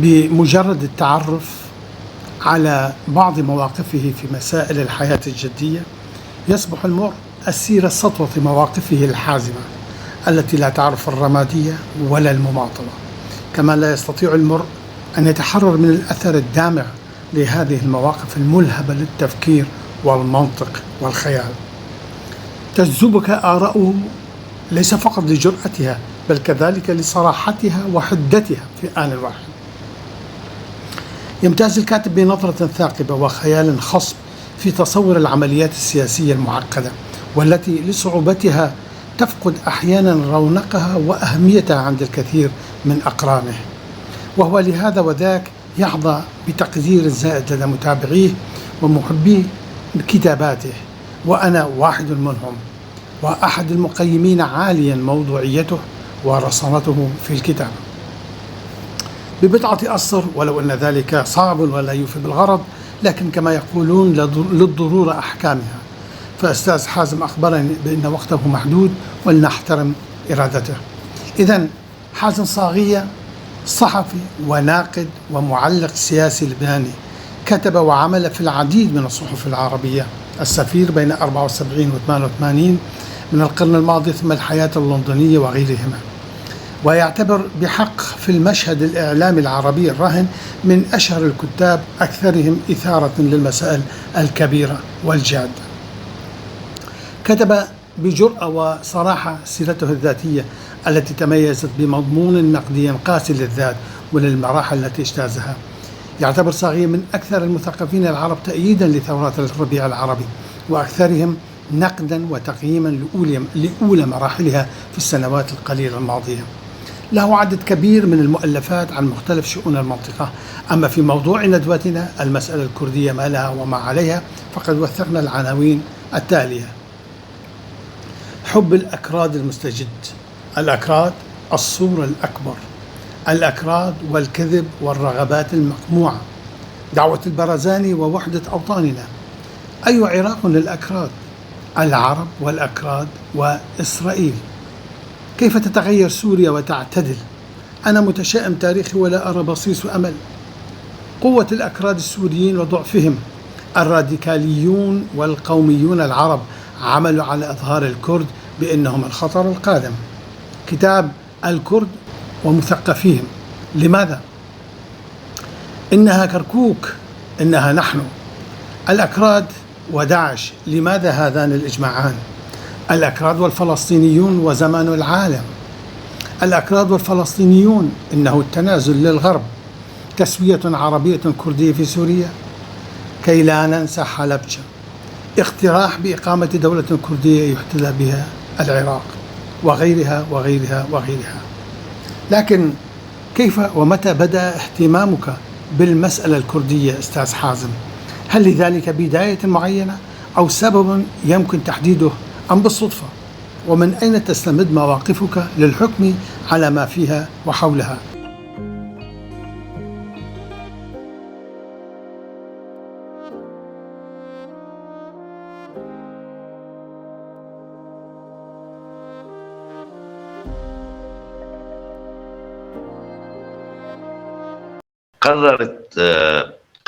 بمجرد التعرف على بعض مواقفه في مسائل الحياة الجدية يصبح المرء أسير سطوة مواقفه الحازمة التي لا تعرف الرمادية ولا المماطلة، كما لا يستطيع المرء أن يتحرر من الأثر الدامع لهذه المواقف الملهبة للتفكير والمنطق والخيال. تجذبك آراؤه ليس فقط لجرأتها بل كذلك لصراحتها وحدتها في آن واحد. يمتاز الكاتب بنظرة ثاقبة وخيال خصب في تصور العمليات السياسية المعقدة، والتي لصعوبتها تفقد أحيانا رونقها وأهميتها عند الكثير من أقرانه، وهو لهذا وذاك يحظى بتقدير الزائد لدى متابعيه ومحبي كتاباته، وأنا واحد منهم، وأحد المقيمين عاليا موضوعيته ورصانته في الكتاب. ببضعة أسطر، ولو أن ذلك صعب ولا يوفي بالغرض، لكن كما يقولون للضرورة أحكامها، فأستاذ حازم أخبرني بأن وقته محدود ولنحترم إرادته. إذن حازم صاغية صحفي وناقد ومعلق سياسي لبناني، كتب وعمل في العديد من الصحف العربية، السفير بين 74 و 88 من القرن الماضي، ثم الحياة اللندنية وغيرهما، ويعتبر بحق في المشهد الإعلامي العربي الراهن من أشهر الكتاب أكثرهم إثارة للمسائل الكبيرة والجادة. كتب بجرأة وصراحة سيرته الذاتية التي تميزت بمضمون نقدي قاسي للذات وللمراحل التي اجتازها. يعتبر صاغية من أكثر المثقفين العرب تأييدا لثورات الربيع العربي، وأكثرهم نقدا وتقييما لأولى مراحلها في السنوات القليلة الماضية. له عدد كبير من المؤلفات عن مختلف شؤون المنطقة. أما في موضوع ندوتنا المسألة الكردية ما لها وما عليها، فقد وثقنا العناوين التالية: حب الأكراد المستجد، الأكراد الصورة الأكبر، الأكراد والكذب والرغبات المقموعة، دعوة البرزاني ووحدة أوطاننا، أي عراق للأكراد، العرب والأكراد وإسرائيل، كيف تتغير سوريا وتعتدل، أنا متشائم تاريخي ولا أرى بصيص أمل، قوة الأكراد السوريين وضعفهم، الراديكاليون والقوميون العرب عملوا على إظهار الكرد بأنهم الخطر القادم، كتاب الكرد ومثقفيهم، لماذا؟ إنها كركوك، إنها نحن، الأكراد وداعش، لماذا هذان الإجماعان؟ الأكراد والفلسطينيون وزمان العالم، الأكراد والفلسطينيون، إنه التنازل للغرب، تسوية عربية كردية في سوريا، كي لا ننسى حلبجة، اقتراح بإقامة دولة كردية يحتذى بها العراق، وغيرها وغيرها وغيرها. لكن كيف ومتى بدأ اهتمامك بالمسألة الكردية أستاذ حازم؟ هل لذلك بداية معينة أو سبب يمكن تحديده أم بالصدفة؟ ومن أين تستمد مواقفك للحكم على ما فيها وحولها؟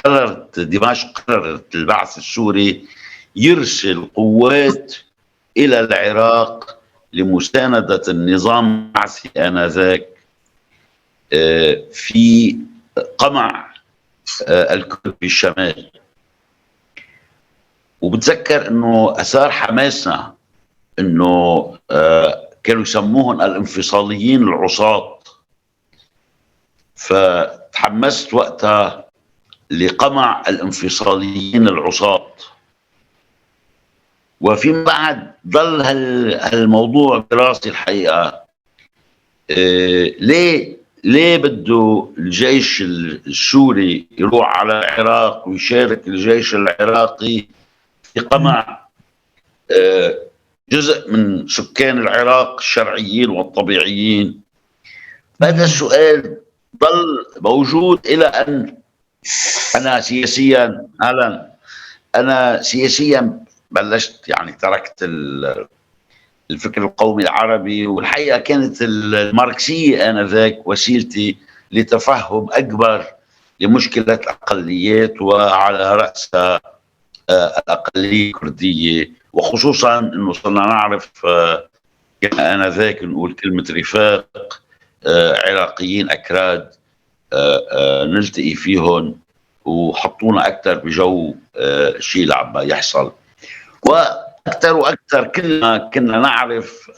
قررت دمشق، قررت البعث السوري يرسل قوات إلى العراق لمساندة النظام البعثي آنذاك في قمع الكرد بالشمال. وبتذكر أنه أثار حماسنا أنه كانوا يسموهم الانفصاليين العصاة، فتحمست وقتها لقمع الانفصاليين العصاة. وفيما بعد ظل هالموضوع براسي الحقيقة، ليه بده الجيش السوري يروح على العراق ويشارك الجيش العراقي في قمع جزء من سكان العراق الشرعيين والطبيعيين؟ هذا السؤال ظل موجود إلى أن أنا سياسيا بلشت، يعني تركت الفكر القومي العربي، والحقيقة كانت الماركسية آنذاك وسيلتي لتفهم أكبر لمشكلة الأقليات، وعلى رأسها الأقلية الكردية، وخصوصا أنه صرنا نعرف كان آنذاك نقول كلمة رفاق عراقيين أكراد نلتقي فيهم وحطونا أكثر بجو الشيء اللي عم يحصل. وأكثر وأكثر كل ما كنا نعرف،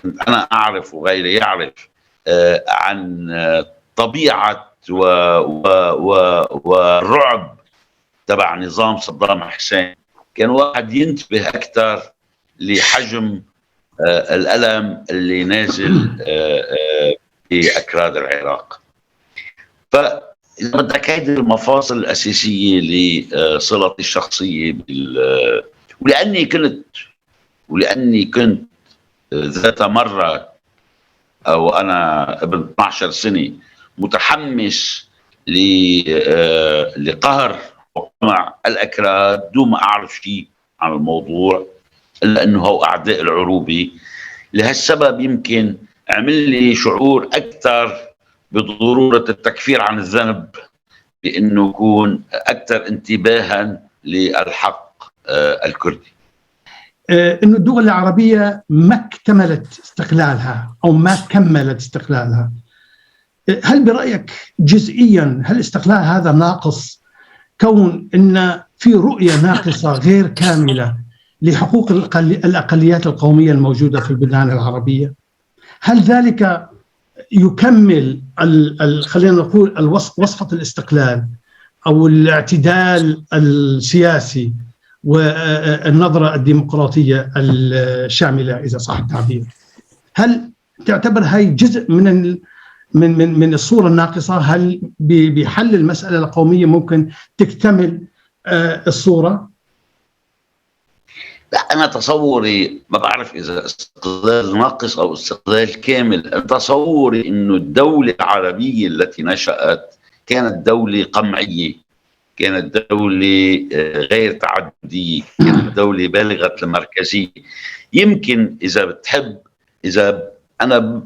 كنت أنا أعرف وغيري يعرف عن طبيعة والرعب تبع نظام صدام حسين، كان واحد ينتبه أكثر لحجم الألم اللي نازل في أكراد العراق. فإذا بدك هيدي المفاصل الأساسية لصلتي الشخصية ولأني كنت ذات مرة وأنا ابن 12 سنة متحمس لقهر وقمع الأكراد دون ما أعرف شيء عن الموضوع إلا أنه هو أعداء العروبة. لهالسبب يمكن عمل لي شعور أكثر بضرورة التكفير عن الذنب، بأنه يكون أكثر انتباها للحق الكردي. أن الدول العربية ما اكتملت استقلالها أو ما كملت استقلالها، هل برأيك جزئيا هل الاستقلال هذا ناقص، كون أن في رؤية ناقصة غير كاملة لحقوق الأقليات القومية الموجودة في البلدان العربية؟ هل ذلك يكمل خلينا نقول وصفة الاستقلال أو الاعتدال السياسي والنظرة الديمقراطية الشاملة إذا صح التعبير؟ هل تعتبر هاي جزء من الصورة الناقصة؟ هل بحل المسألة القومية ممكن تكتمل الصورة؟ لا، أنا تصوري ما بعرف إذا استقلال ناقص أو استقلال كامل. تصوري إنه الدولة العربية التي نشأت كانت دولة قمعية، كانت دولة غير تعددية، كانت دولة بالغة المركزية. يمكن إذا بتحب، إذا أنا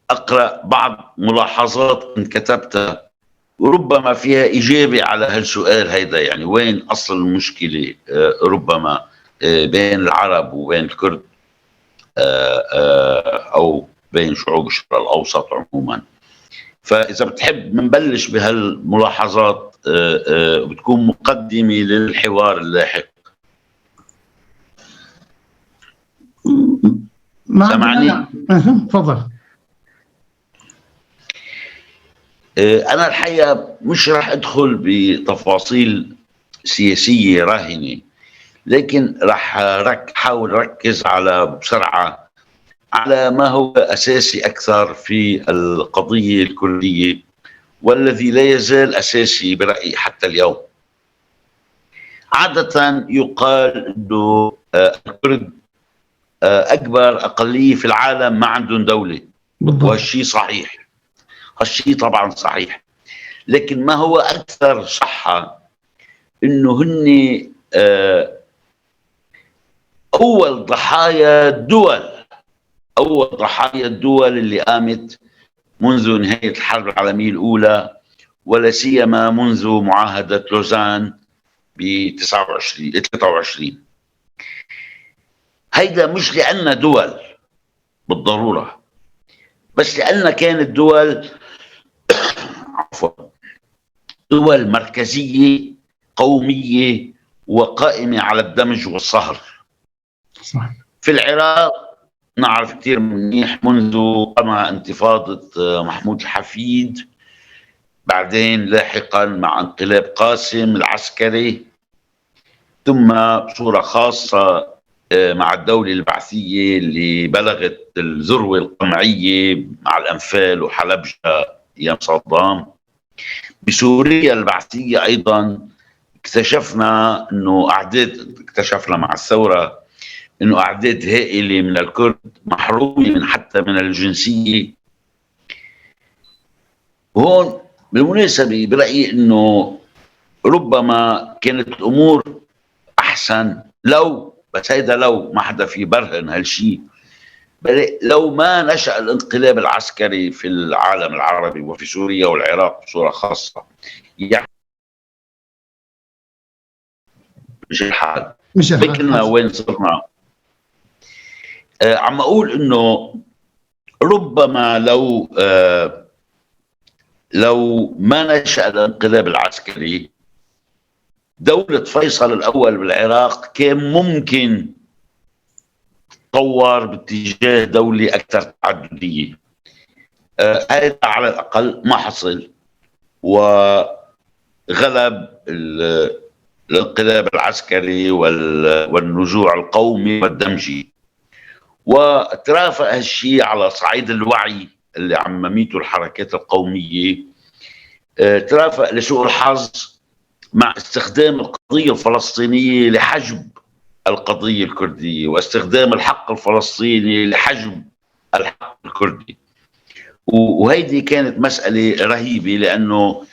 أقرأ بعض ملاحظات كتبتها وربما فيها إجابة على هالسؤال هيدا، يعني وين أصل المشكلة ربما بين العرب وبين الكرد أو بين شعوب الشرق الأوسط عموما. فإذا بتحب منبلش بهالملاحظات بتكون مقدمة للحوار اللاحق. سمعني؟ تفضل. أنا الحقيقة مش راح أدخل بتفاصيل سياسية راهنة، لكن راح حاول ركز بسرعة على ما هو أساسي أكثر في القضية الكردية، والذي لا يزال أساسي برأيي حتى اليوم. عادة يقال أنه الكرد أكبر أقلية في العالم ما عندهم دولة، وهالشيء صحيح، هالشيء طبعا صحيح، لكن ما هو أكثر صحة أنه هن أول ضحايا الدول اللي قامت منذ نهاية الحرب العالمية الأولى، ولا سيما منذ معاهدة لوزان ب 23. هيدا مش لأن دول بالضرورة، بس لأن كانت دول دول مركزية قومية وقائمة على الدمج والصهر. صح. في العراق نعرف كثير منيح منذ قمع انتفاضة محمود الحفيد، بعدين لاحقا مع انقلاب قاسم العسكري، ثم بصورة خاصة مع الدولة البعثية اللي بلغت الذروة القمعية مع الأنفال وحلبجة أيام صدام. بسوريا البعثية أيضا اكتشفنا مع الثورة أنه أعداد هائلة من الكرد محرومة حتى من الجنسية. وهون بالمناسبة برأيي أنه ربما كانت الأمور أحسن لو ما حدا في برهن هالشيء، بل لو ما نشأ الانقلاب العسكري في العالم العربي وفي سوريا والعراق بصورة خاصة، يعني مش الحال، مش الحال بكنا حازم. وين صرنا. عم أقول إنه ربما لو ما نشأ الانقلاب العسكري، دولة فيصل الأول بالعراق كان ممكن تطور باتجاه دولة أكثر تعددية. هذا على الأقل ما حصل، وغلب الانقلاب العسكري والنزوع القومي والدمجي، وترافق هالشيء على صعيد الوعي اللي عمميته الحركات القومية. ترافق لسوء الحظ مع استخدام القضية الفلسطينية لحجب القضية الكردية، واستخدام الحق الفلسطيني لحجب الحق الكردي. وهيدي كانت مسألة رهيبة، لأنه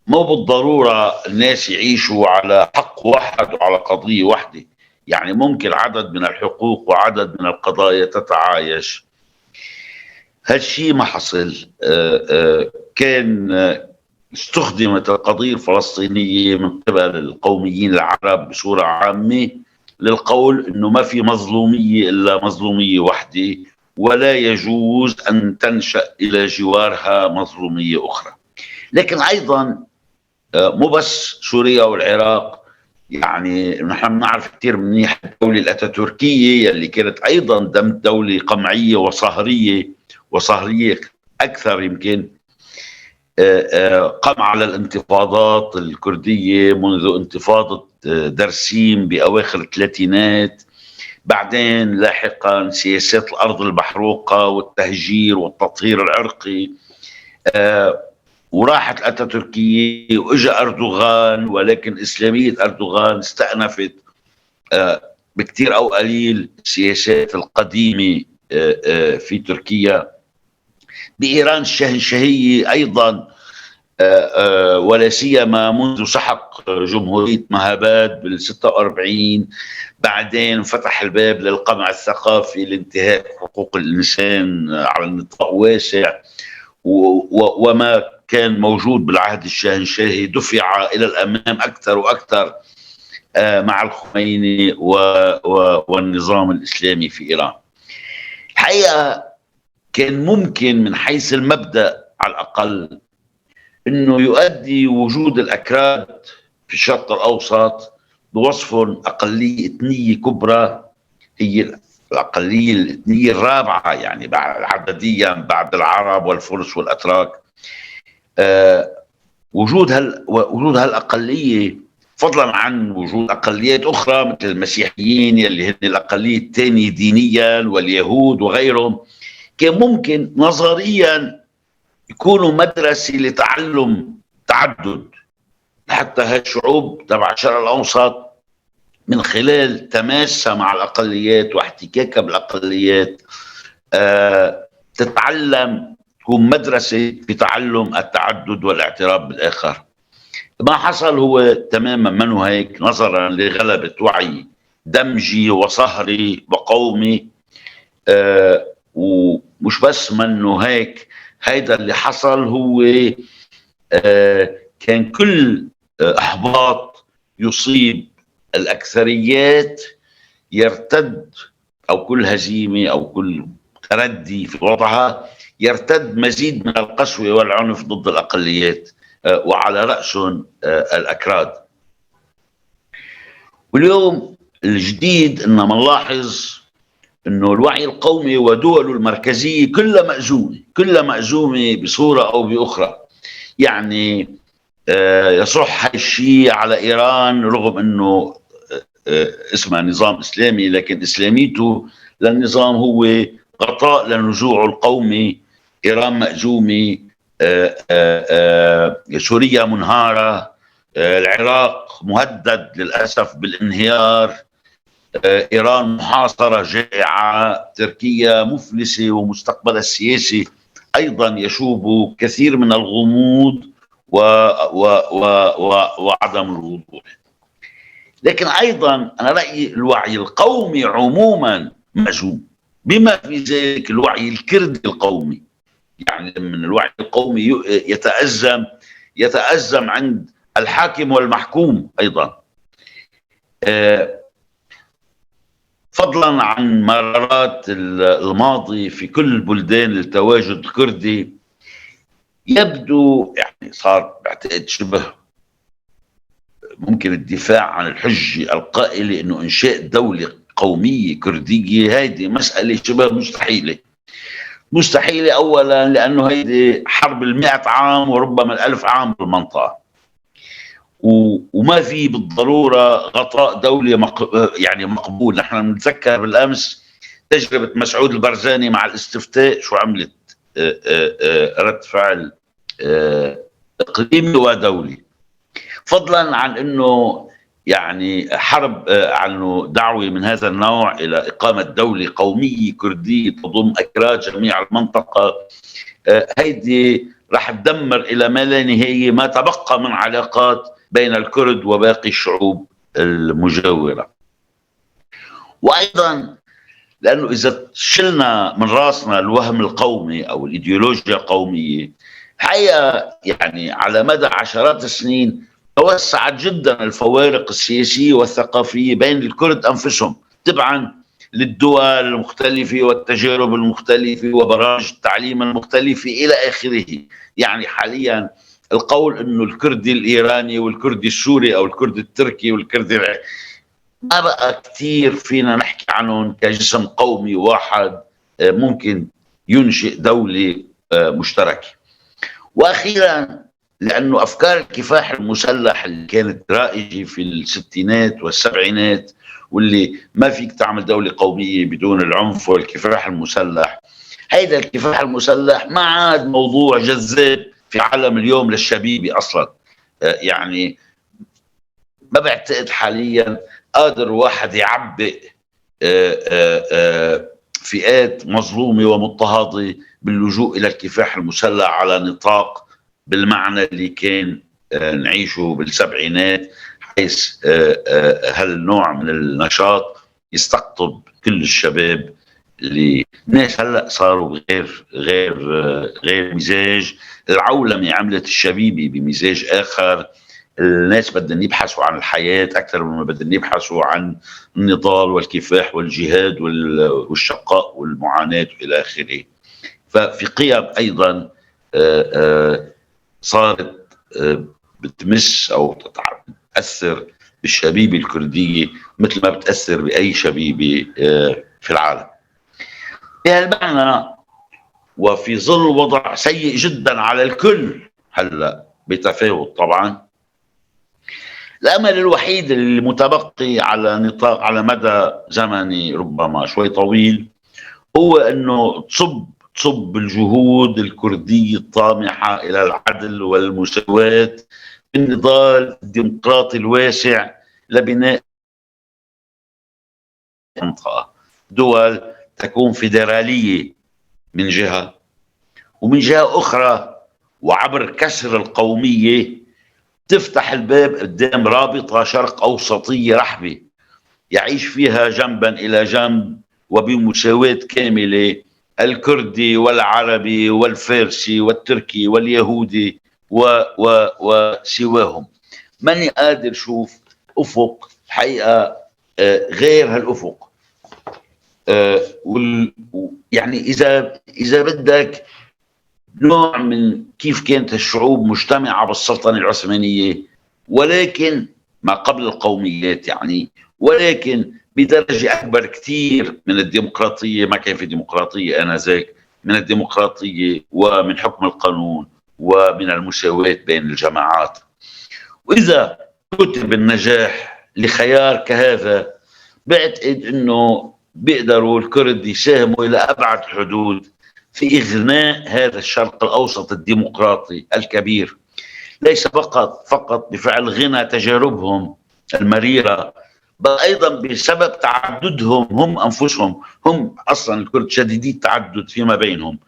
مو بالضرورة الناس يعيشوا على حق واحد وعلى قضية واحدة. يعني ممكن عدد من الحقوق وعدد من القضايا تتعايش. هالشيء ما حصل. كان استخدمت القضية الفلسطينية من قبل القوميين العرب بصورة عامة للقول أنه ما في مظلومية إلا مظلومية واحدة، ولا يجوز أن تنشأ إلى جوارها مظلومية أخرى. لكن أيضا مو بس سوريا والعراق، يعني نحن بنعرف كثير منيح الدولة الأتاتوركية اللي كانت أيضا دولة قمعية وصهرية أكثر يمكن. قام على الانتفاضات الكردية منذ انتفاضة درسيم بأواخر الثلاثينات، بعدين لاحقا سياسات الأرض المحروقة والتهجير والتطهير العرقي. وراحت الأتاتوركية وإجا أردوغان، ولكن إسلامية أردوغان استأنفت بكثير أو قليل السياسات القديمة في تركيا. بإيران الشهنشهية أيضا، ولا سيما منذ سحق جمهورية مهاباد بال46، بعدين فتح الباب للقمع الثقافي لانتهاك حقوق الإنسان على نطاق واسع، وما كان موجود بالعهد الشاهنشاهي دفع إلى الأمام أكثر وأكثر مع الخميني والنظام الإسلامي في إيران. الحقيقة كان ممكن من حيث المبدأ على الأقل أنه يؤدي وجود الأكراد في الشرق الأوسط بوصفهم أقلية إثنية كبرى، هي الأقلية الإثنية الرابعة يعني عدديا بعد العرب والفرس والأتراك. وجود هالأقلية، فضلا عن وجود أقليات أخرى مثل المسيحيين يلي هن الأقلية الثانية دينيا واليهود وغيرهم، كان ممكن نظريا يكونوا مدرسة لتعلم تعدد حتى هالشعوب تبع الشرق الأوسط، من خلال تماسها مع الأقليات واحتكاكها بالأقليات تتعلم، تكون مدرسة في تعلم التعدد والاعتراف بالآخر. ما حصل هو تماما منه هيك، نظرا لغلبة وعي دمجي وصهري وقومي. ومش بس منه هيك، هيدا اللي حصل هو كان كل إحباط يصيب الأكثريات يرتد، أو كل هزيمة أو كل تردي في وضعها يرتد مزيد من القسوة والعنف ضد الأقليات، وعلى رأسهم الأكراد. واليوم الجديد أننا منلاحظ أنه الوعي القومي ودوله المركزية كلها مأزومة بصورة أو بأخرى. يعني يصح هالشيء على إيران رغم أنه اسمها نظام إسلامي، لكن إسلاميته للنظام هو غطاء لنزوعه القومي. إيران مأزومة، سوريا منهارة، العراق مهدد للأسف بالانهيار، إيران محاصرة جائعة، تركيا مفلسة ومستقبلها السياسي أيضا يشوب كثير من الغموض وعدم الوضوح. لكن أيضا أنا رأيي الوعي القومي عموما مأزوم. بما في ذلك الوعي الكردي القومي. يعني من الوعي القومي يتأزم عند الحاكم والمحكوم أيضا. فضلا عن مرارات الماضي في كل البلدان التواجد الكردي، يبدو يعني صار بعتقد شبه ممكن الدفاع عن الحجة القائلة انه انشاء دولة قومية كردية هيدي مسألة شبه مستحيلة اولا لانه هيدي حرب 100 عام وربما 1000 عام بالمنطقة، وما في بالضرورة غطاء دولة يعني مقبول. نحن نتذكر بالامس تجربة مسعود البرزاني مع الاستفتاء شو عملت رد فعل اقليمي ودولي، فضلا عن انه يعني حرب عنه دعوه من هذا النوع الى اقامه دوله قوميه كرديه تضم اكراد جميع المنطقه. هيدي راح تدمر الى ما لا نهايه ما تبقى من علاقات بين الكرد وباقي الشعوب المجاوره. وايضا لانه اذا شلنا من راسنا الوهم القومي او الايديولوجيا القوميه، حقيقه يعني على مدى عشرات السنين توسعت جدا الفوارق السياسيه والثقافيه بين الكرد انفسهم تبعا للدول المختلفه والتجارب المختلفه وبرامج التعليم المختلفه الى اخره. يعني حاليا القول انه الكردي الايراني والكردي السوري او الكردي التركي والكردي ما بقى كثير فينا نحكي عنهم كجسم قومي واحد ممكن ينشئ دولة مشتركة. وأخيرا لأنه أفكار الكفاح المسلح اللي كانت رائجة في الستينات والسبعينات واللي ما فيك تعمل دولة قومية بدون العنف والكفاح المسلح، هيدا الكفاح المسلح ما عاد موضوع جذاب في عالم اليوم للشبيبة أصلا. يعني ما بعتقد حاليا قادر واحد يعبئ فئات مظلومة ومضطهدة باللجوء إلى الكفاح المسلح على نطاق بالمعنى اللي كان نعيشه بالسبعينات، حيث هالنوع من النشاط يستقطب كل الشباب اللي الناس هلا صاروا غير مزاج. العولمة عملت الشبيبة بمزاج آخر. الناس بدهم يبحثوا عن الحياة أكثر مما بدهم يبحثوا عن النضال والكفاح والجهاد والشقاء والمعاناة إلى آخره. ففي قيم أيضا صارت بتمس أو تأثر بالشبيبة الكردية مثل ما بتأثر بأي شبيبة في العالم. بهالمعنى وفي ظل وضع سيء جدا على الكل هلأ بتفاوت طبعا، الأمل الوحيد المتبقي على نطاق على مدى زمني ربما شوي طويل هو أنه تصب الجهود الكردية الطامحة إلى العدل والمساواة في النضال الديمقراطي الواسع لبناء منطقة دول تكون فيدرالية من جهة، ومن جهة أخرى وعبر كسر القومية تفتح الباب قدام رابطة شرق أوسطية رحبة يعيش فيها جنبا إلى جنب وبمساواة كاملة الكردي والعربي والفارسي والتركي واليهودي وسواهم. ماني قادر شوف أفق حقيقة غير هالأفق. يعني إذا بدك نوع من كيف كانت الشعوب مجتمعة بالسلطنة العثمانية، ولكن ما قبل القوميات يعني، ولكن بدرجة أكبر كثير من الديمقراطية. ما كان في ديمقراطية آنذاك، من الديمقراطية ومن حكم القانون ومن المساواة بين الجماعات. وإذا كتب النجاح لخيار كهذا بعتقد أنه بيقدروا الكرد يساهموا إلى أبعد الحدود في إغناء هذا الشرق الأوسط الديمقراطي الكبير، ليس فقط بفعل غنى تجاربهم المريرة، بل أيضا بسبب تعددهم هم أنفسهم. هم أصلا الكرد شديدي التعدد فيما بينهم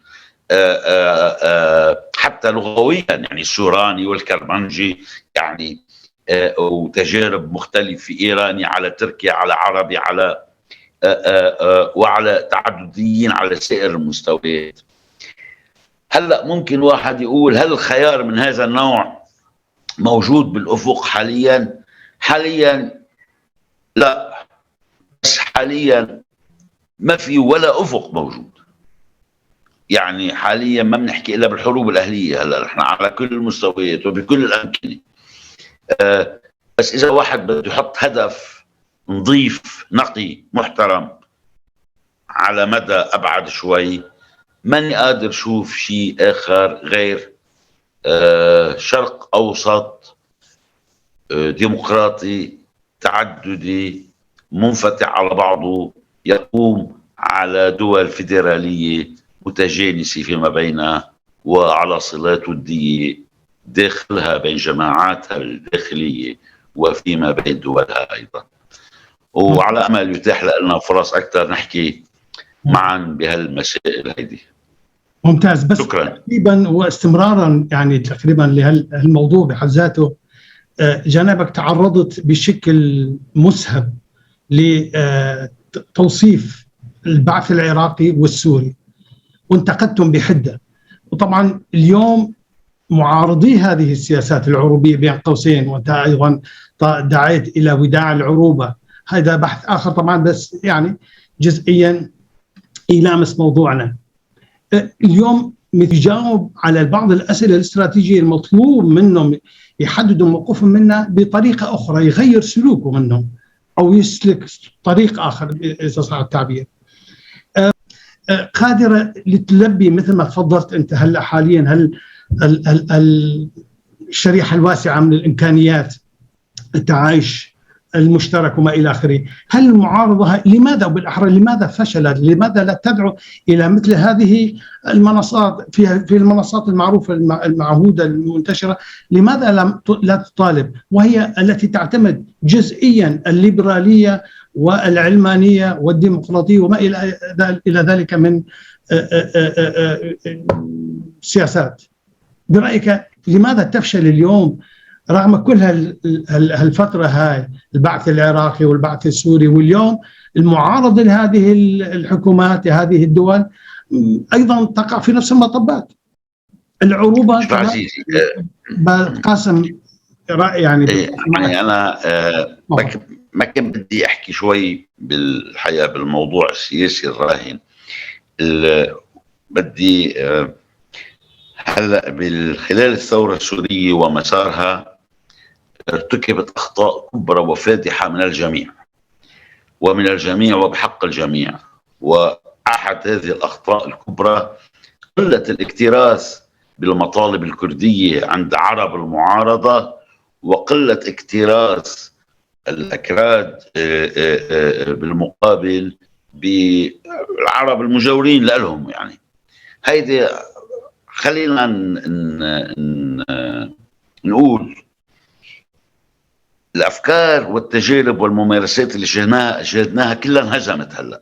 حتى لغويا، يعني السوراني والكرمنجي يعني وتجارب مختلفة، إيراني على تركي على عربي على وعلى تعدديين على سائر المستويات. هلا ممكن واحد يقول هل الخيار من هذا النوع موجود بالأفق حاليا؟ حاليا لا، بس حاليا ما في ولا أفق موجود. يعني حاليا ما بنحكي إلا بالحروب الأهلية، هلا نحن على كل المستويات وبكل الأمكنة. بس إذا واحد بده يحط هدف نظيف نقي محترم على مدى أبعد شوي، ماني قادر شوف شيء آخر غير شرق أوسط ديمقراطي تعددي منفتح على بعضه، يقوم على دول فيدرالية متجانسة فيما بينها وعلى صلات ودية داخلها بين جماعاتها الداخلية وفيما بين دولها أيضا، وعلى أمل يتاح لنا فرص أكثر نحكي معا بهالمسائل هذه. ممتاز. بس شكرا. تقريبا واستمرارا يعني تقريبا لهالموضوع بحد ذاته، جنابك تعرضت بشكل مسهب لتوصيف البعث العراقي والسوري وانتقدتم بحدة، وطبعا اليوم معارضي هذه السياسات العروبية بين قوسين، وانت أيضا دعيت إلى وداع العروبة، هذا بحث آخر طبعا، بس يعني جزئيا يلامس موضوعنا اليوم. يجاوب على بعض الأسئلة الاستراتيجية المطلوب منهم يحددوا موقفهم منها بطريقة أخرى، يغير سلوكه منهم أو يسلك طريق آخر إذا صح التعبير. قادرة لتلبي مثل ما تفضلت أنت هلأ حاليا، هل الشريحة الواسعة من الإمكانيات التعايش المشترك وما إلى آخره، هل المعارضة لماذا وبالأحرى لماذا فشلت؟ لماذا لا تدعو إلى مثل هذه المنصات في المنصات المعروفة المعهودة المنتشرة؟ لماذا لا تطالب وهي التي تعتمد جزئيا الليبرالية والعلمانية والديمقراطية وما إلى ذلك من سياسات؟ برأيك لماذا تفشل اليوم رغم كل هالفترة هاي البعث العراقي والبعث السوري، واليوم المعارضة لهذه الحكومات لهذه الدول أيضا تقع في نفس المطبات؟ العروبة قاسم يعني أنا ما كان بدي أحكي شوي بالحقيقة بالموضوع السياسي الراهن. بدي هلأ خلال الثورة السورية ومسارها ارتكبت أخطاء كبرى وفادحة من الجميع وبحق الجميع. وأحد هذه الأخطاء الكبرى قلة الاكتراث بالمطالب الكردية عند عرب المعارضة، وقلة اكتراث الأكراد بالمقابل بالعرب المجاورين لهم. يعني هيدي خلينا نقول الأفكار والتجارب والممارسات اللي شاهدناها كلها انهزمت. هلا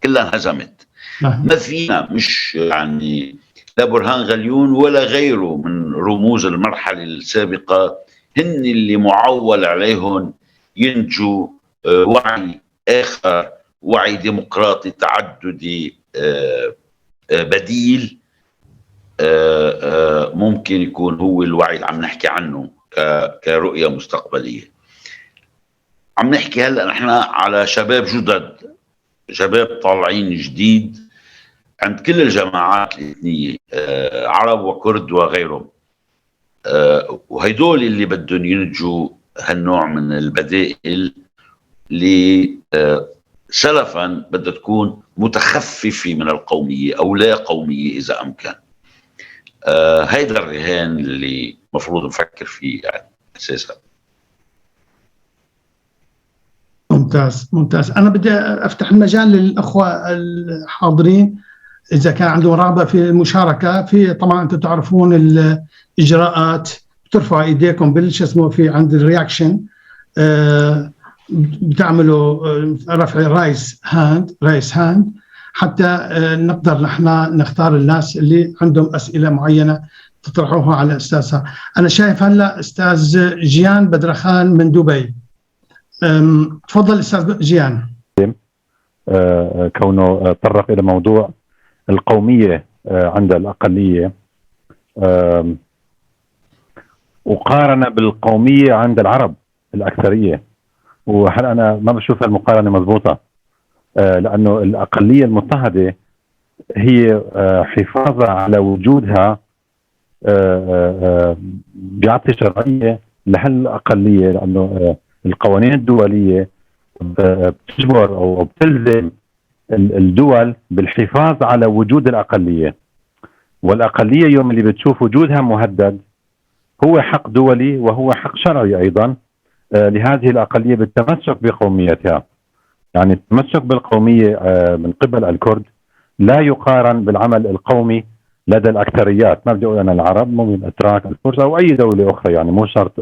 كلها انهزمت. ما فينا، مش يعني لا برهان غليون ولا غيره من رموز المرحلة السابقة هن اللي معول عليهم ينتجوا وعي آخر، وعي ديمقراطي تعددي بديل ممكن يكون هو الوعي اللي عم نحكي عنه كرؤية مستقبلية. عم نحكي هلأ نحن على شباب جدد، شباب طالعين جديد عند كل الجماعات الإثنية، عرب وكرد وغيرهم، وهيدول اللي بدهم ينتجوا هالنوع من البدائل اللي سلفا بدها تكون متخففة من القومية أو لا قومية إذا أمكن. هيدا الرهان اللي مفروض نفكر فيه يعني أساسا. ممتاز. أنا بدي أفتح المجال للأخوة الحاضرين إذا كان عندهم رغبة في المشاركة. في طبعا أنتم تعرفون الإجراءات، بترفعوا إيديكم في عند الرياكشن، بتعملوا رفع رايس هاند حتى نقدر نحن نختار الناس اللي عندهم أسئلة معينة تطرحوها على أساسها. أنا شايف هلا أستاذ جيان بدرخان من دبي. تفضل أستاذ جيان. كونه طرق إلى موضوع القومية عند الأقلية، وقارن بالقومية عند العرب الأكثرية. وهل أنا ما بشوف المقارنة مضبوطة، لأنه الأقلية المضطهدة هي حفاظها على وجودها بيعطي شرعية لهالأقلية، لأنه القوانين الدولية بتجبر أو بتلزم الدول بالحفاظ على وجود الأقلية، والأقلية يوم اللي بتشوف وجودها مهدد هو حق دولي وهو حق شرعي أيضا لهذه الأقلية بالتمسك بقوميتها. يعني التمسك بالقومية من قبل الكرد لا يقارن بالعمل القومي لدى الأكثريات. ما بدي أقول أنا العرب، ممكن الأتراك، الفرس، أو أي دولة أخرى، يعني مو شرط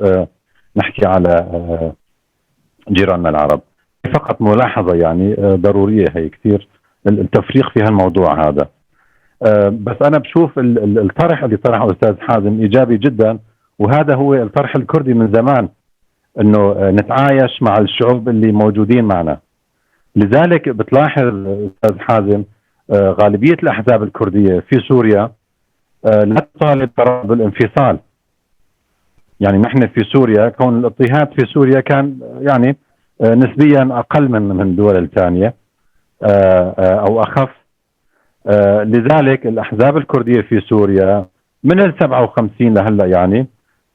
نحكي على جيراننا العرب. فقط ملاحظة يعني ضرورية هي كثير التفريق في هالموضوع هذا. بس أنا بشوف الطرح اللي طرحه أستاذ حازم إيجابي جدا، وهذا هو الطرح الكردي من زمان، أنه نتعايش مع الشعوب اللي موجودين معنا. لذلك بتلاحظ أستاذ حازم غالبية الأحزاب الكردية في سوريا لا تطالب بالانفصال. يعني نحن في سوريا، كون الاضطهاد في سوريا كان يعني نسبيا أقل من الدول الثانية أو أخف. لذلك الأحزاب الكردية في سوريا من ال57 لهلا يعني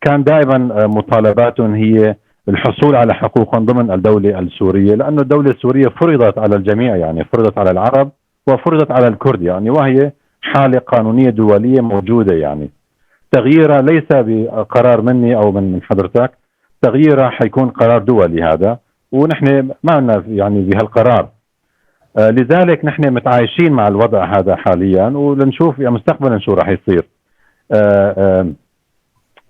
كان دائما مطالباتهم هي الحصول على حقوقهم ضمن الدولة السورية، لأن الدولة السورية فرضت على الجميع، يعني فرضت على العرب وفرضت على الكرد، يعني وهي حالة قانونية دولية موجودة. يعني تغييرها ليس بقرار مني أو من حضرتك، تغييرها حيكون قرار دولي هذا، ونحن معنا يعني بهالقرار. لذلك نحن متعايشين مع الوضع هذا حاليا، ولنشوف يعني مستقبلا شو راح يصير.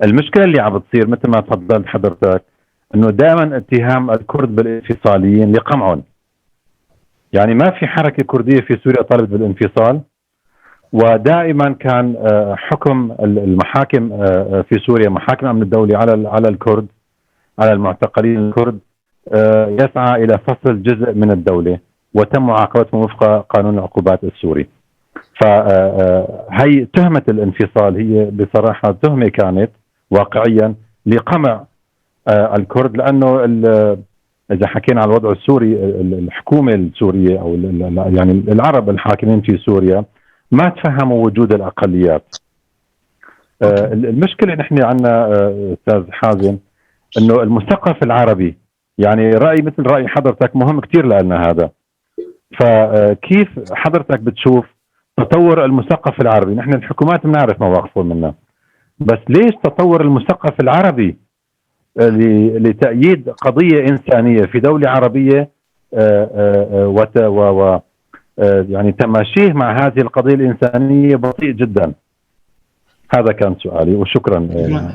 المشكلة اللي عم بتصير مثل ما تفضلت حضرتك، انه دائما اتهام الكرد بالانفصاليين لقمعهم. يعني ما في حركة كردية في سوريا طالبت بالانفصال، ودائما كان حكم المحاكم في سوريا، محاكم امن الدولي على الكرد، على المعتقلين الكرد، يسعى الى فصل جزء من الدولة وتم معاقبتهم وفق قانون العقوبات السوري. فهي تهمة الانفصال هي بصراحة تهمة كانت واقعيا لقمع الكرد، لأنه إذا حكينا على الوضع السوري، الحكومة السورية أو يعني العرب الحاكمين في سوريا ما تفهموا وجود الأقليات. المشكلة نحن عندنا أستاذ حازم أنه المثقف العربي، يعني رأي مثل رأي حضرتك مهم كتير لنا هذا. فكيف حضرتك بتشوف تطور المثقف العربي؟ نحن الحكومات بنعرف مواقفهم منها، بس ليش تطور المثقف العربي لتأييد قضية إنسانية في دولة عربية يعني تماشيه مع هذه القضية الإنسانية بطيء جدا؟ هذا كان سؤالي، وشكرا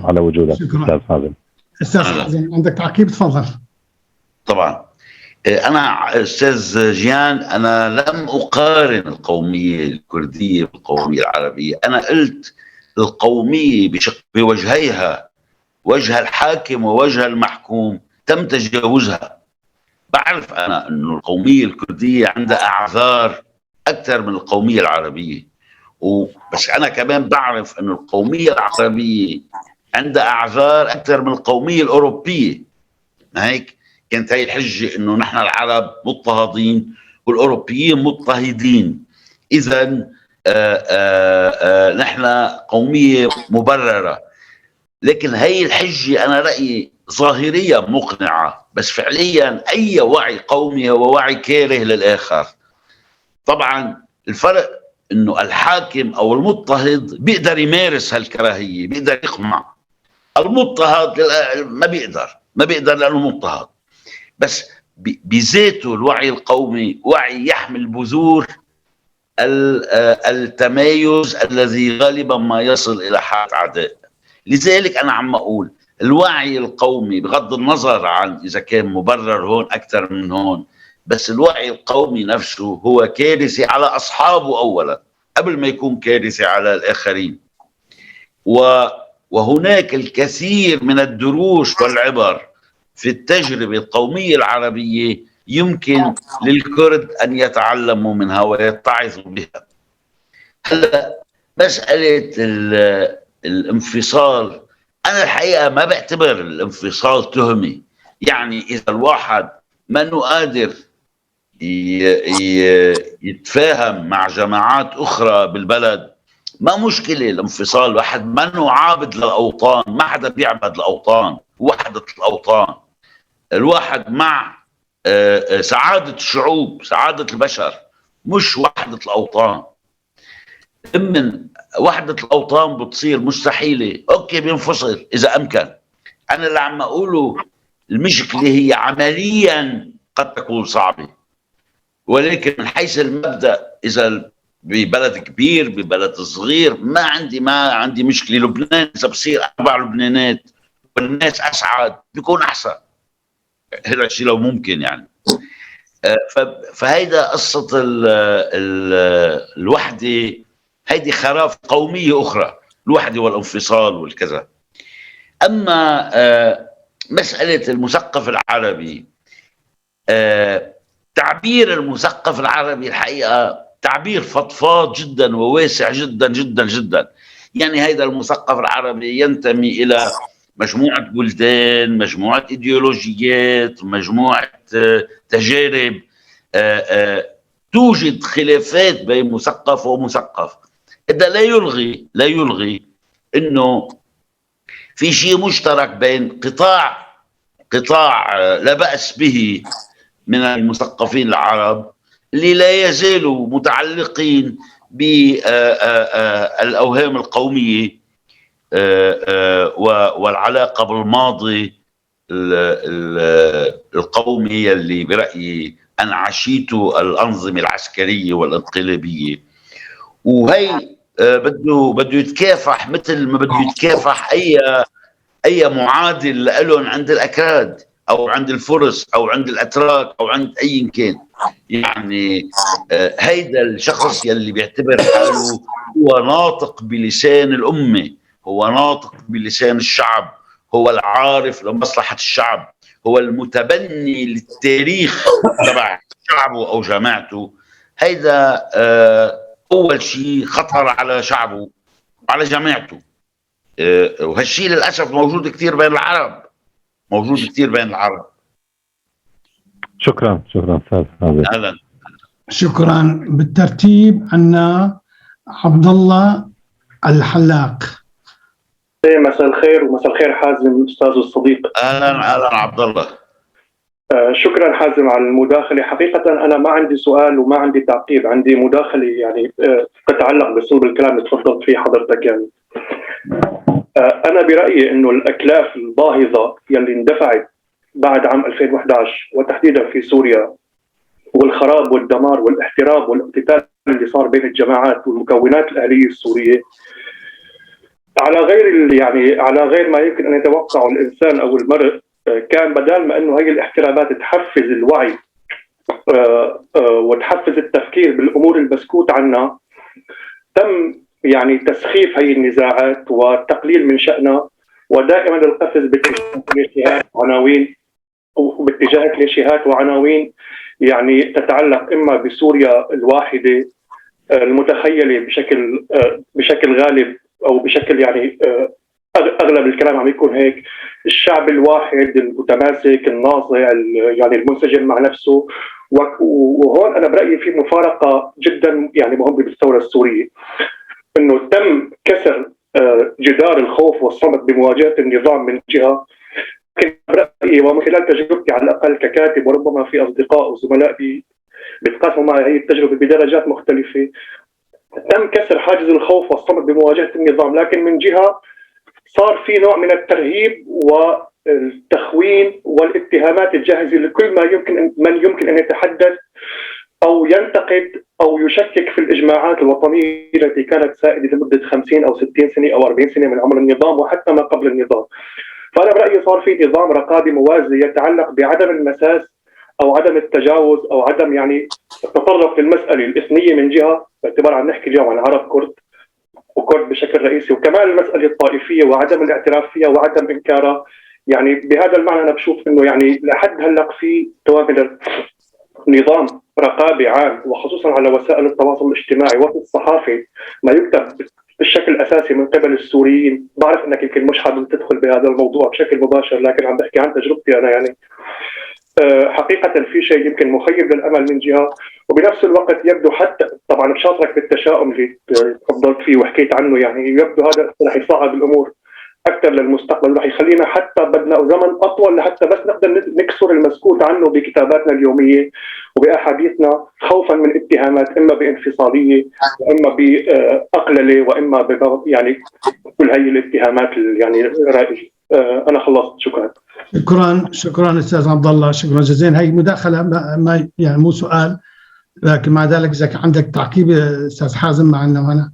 على وجودك أستاذ حازم. أستاذ حازم عندك تعقيب؟ تفضل. طبعا أنا أستاذ جيان، أنا لم أقارن القومية الكردية بالقومية العربية. أنا قلت القومية بوجهيها، وجه الحاكم ووجه المحكوم، تم تجاوزها. بعرف أنا أن القومية الكردية عندها أعذار أكثر من القومية العربية، بس أنا كمان بعرف أن القومية العربية عندها أعذار أكثر من القومية الأوروبية. هيك كانت هي الحجة أنه نحن العرب مضطهدين والأوروبيين مضطهدين، إذا نحن قومية مبررة. لكن هي الحجة أنا رأيي ظاهريا مقنعة، بس فعليا أي وعي قومي هو وعي كاره للآخر. طبعا الفرق أنه الحاكم أو المضطهد بيقدر يمارس هالكراهية، بيقدر يقمع. المضطهد ما بيقدر لأنه مضطهد. بس بذاته الوعي القومي وعي يحمل بذور التمايز الذي غالبا ما يصل إلى حالة عداء. لذلك أنا عم أقول الوعي القومي بغض النظر عن إذا كان مبرر هون أكثر من هون، بس الوعي القومي نفسه هو كارثي على أصحابه أولا قبل ما يكون كارثي على الآخرين. وهناك الكثير من الدروس والعبر في التجربة القومية العربية يمكن للكرد أن يتعلموا منها ويتعظوا بها. هلا مسألة الانفصال، أنا الحقيقة ما بعتبر الانفصال تهمي. يعني إذا الواحد ما قادر يتفاهم مع جماعات أخرى بالبلد، ما مشكلة الانفصال. واحد ما عابد للأوطان، ما حدا بيعبد الأوطان، وحدة الأوطان. الواحد مع سعادة الشعوب، سعادة البشر، مش وحدة الأوطان. من وحدة الأوطان بتصير مستحيلة، أوكي بينفصل إذا أمكن. أنا اللي عم أقوله المشكلة هي عمليا قد تكون صعبة، ولكن من حيث المبدأ إذا ببلد كبير ببلد صغير ما عندي مشكلة. لبنان إذا بصير 4 لبنانات والناس أسعد بيكون أحسن، هذا الشيء لو ممكن يعني. فهيدا قصة الوحدة، هيدي خراف قومية أخرى، الوحدة والانفصال والكذا. أما مسألة المثقف العربي، تعبير المثقف العربي الحقيقة تعبير فضفاض جدا وواسع جدا جدا جدا. يعني هيدا المثقف العربي ينتمي إلى مجموعة بلدان، مجموعة إيديولوجيات، مجموعة تجارب. توجد خلافات بين مثقف ومثقف. هذا لا يلغي انه في شيء مشترك بين قطاع لا بأس به من المثقفين العرب اللي لا يزالوا متعلقين بالأوهام القومية والعلاقة بالماضي القومي اللي برأيي أنعشته الأنظمة العسكرية والانقلابية. وهي بده يتكافح مثل ما بده يتكافح أي معادل لهم عند الأكراد أو عند الفرس أو عند الأتراك أو عند أي كان. يعني هيدا الشخص يلي بيعتبر حاله هو ناطق بلسان الأمة، هو ناطق بلسان الشعب، هو العارف لمصلحة الشعب، هو المتبني للتاريخ تبع شعبه أو جماعته. هيدا أول شيء خطر على شعبه وعلى جماعته. وهالشيء للأسف موجود كثير بين العرب. شكرا أستاذ حازم. أهلا. شكرا. بالترتيب عنا عبد الله الحلاق. مساء الخير، ومساء الخير حازم أستاذ الصديق. أهلا عبد الله. شكرا حازم على المداخلة. حقيقة أنا ما عندي سؤال وما عندي تعقيب، عندي مداخلة يعني تتعلق بصلب الكلام اللي تفضلت فيه حضرتك. يعني أنا برأيي إنه الأكلاف الباهظة يلي اندفعت بعد عام 2011 وتحديدا في سوريا، والخراب والدمار والاحتراب والاقتتال اللي صار بين الجماعات والمكونات الأهلية السورية، على غير ما يمكن أن يتوقعه الإنسان أو المرء، كان بدال ما أنه هي الاحترابات تحفز الوعي وتحفز التفكير بالأمور المسكوت عنها، تم يعني تسخيف هي النزاعات والتقليل من شأنها، ودائما القفز باتجاه كليشيهات وعناوين يعني تتعلق إما بسوريا الواحدة المتخيلة بشكل غالب، أو بشكل يعني أغلب الكلام عم يكون هيك، الشعب الواحد المتماسك الناصع يعني المنسجم مع نفسه. وهون أنا برأيي في مفارقة جدا يعني مهمة بالثورة السورية، إنه تم كسر جدار الخوف والصمت بمواجهة النظام من جهة، لكن برأيي ومن خلال تجربتي على الأقل ككاتب، وربما في أصدقاء وزملاء بيتقاسموا معي هي التجربة بدرجات مختلفة، تم كسر حاجز الخوف والصمت بمواجهة النظام، لكن من جهة صار في نوع من الترهيب والتخوين والاتهامات الجاهزة لكل من يمكن أن يتحدث أو ينتقد أو يشكك في الإجماعات الوطنية التي كانت سائدة لمدة 50 أو 60 سنة أو 40 سنة من عمر النظام وحتى ما قبل النظام. فأنا برأيي صار في نظام رقابي موازي يتعلق بعدم المساس أو عدم التجاوز أو عدم يعني التطرق للمسألة الإثنية من جهة، باعتبار عم نحكي اليوم عن عرب كرد وكرد بشكل رئيسي، وكمان المسألة الطائفية وعدم الاعتراف فيها وعدم إنكارها. يعني بهذا المعنى أنا بشوف إنه يعني لحد هلق في توابل نظام رقابي عام، وخصوصا على وسائل التواصل الاجتماعي وفي الصحافة ما يكتب بالشكل الاساسي من قبل السوريين. بعرف انك يمكن مش حابب تدخل بهذا الموضوع بشكل مباشر، لكن عم بحكي عن تجربتي انا. يعني حقيقة في شيء يمكن مخيب للأمل من جهة، وبنفس الوقت يبدو حتى طبعا بشاطرك بالتشاؤم اللي تفضلت فيه وحكيت عنه، يعني يبدو هذا رح يصعب الأمور أكثر للمستقبل، رح يخلينا حتى بدنا زمن أطول لحتى بس نقدر نكسر المسكوت عنه بكتاباتنا اليومية وبأحاديثنا، خوفا من اتهامات إما بانفصالية وإما بأقللة وإما يعني كل هي الاتهامات يعني رائجة. أنا خلصت، شكرا. شكرا استاذ عبد الله، شكرا جزيلا. هي مداخله ما يعني مو سؤال، لكن مع ذلك اذا كان عندك تعقيب استاذ حازم معنا هنا،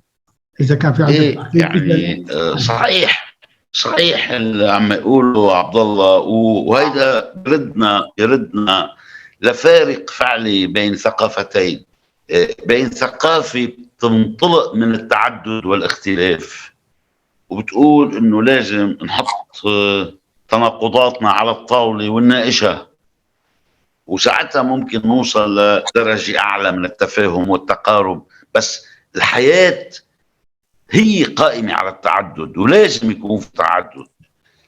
اذا كان في عندك تعقيب. يعني صحيح اللي عم يقوله عبد الله، وهيدا يردنا لفارق فعلي بين ثقافتين، بين ثقافه تنطلق من التعدد والاختلاف وبتقول انه لازم نحط تناقضاتنا على الطاولة ونناقشها، وساعتها ممكن نوصل لدرجة أعلى من التفاهم والتقارب. بس الحياة هي قائمة على التعدد ولازم يكون في تعدد.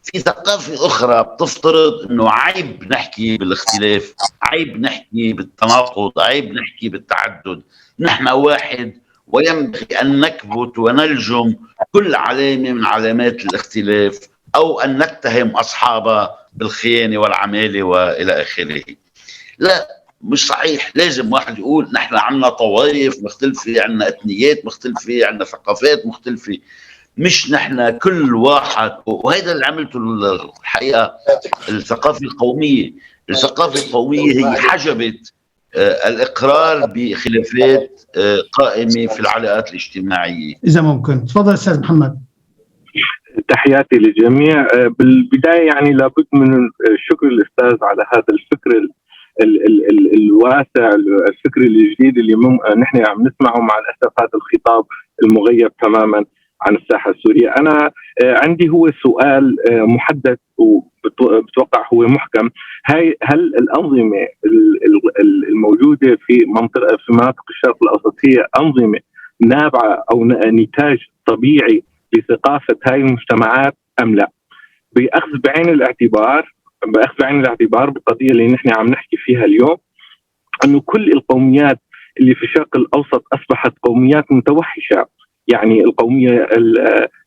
في ثقافة أخرى بتفترض أنه عيب نحكي بالاختلاف، عيب نحكي بالتناقض، عيب نحكي بالتعدد، نحن واحد وينبغي أن نكبت ونلجم كل علامة من علامات الاختلاف، أو أن نتهم أصحابها بالخيانة والعمالة وإلى آخره. لا، مش صحيح. لازم واحد يقول نحن عنا طوائف مختلفة، عنا أثنيات مختلفة، عنا ثقافات مختلفة، مش نحن كل واحد. وهذا اللي عملته الحقيقة الثقافة القومية. الثقافة القومية هي حجبت الإقرار بخلافات قائمة في العلاقات الاجتماعية. إذا ممكن تفضل أستاذ محمد. تحياتي للجميع. بالبداية يعني لابد من شكر الأستاذ على هذا الفكر الواسع، الفكر الجديد اللي نحن عم نسمعه. مع الأسف هذا الخطاب المغيب تماما عن الساحة السورية. أنا عندي هو سؤال محدد وبتوقع هو محكم. هل الأنظمة الموجودة في مناطق الشرق الأوسط هي أنظمة نابعة أو نتاج طبيعي لثقافة هاي المجتمعات أم لا؟ بأخذ بعين الاعتبار بالقضية اللي نحن عم نحكي فيها اليوم، أنه كل القوميات اللي في الشرق الأوسط أصبحت قوميات متوحشة. يعني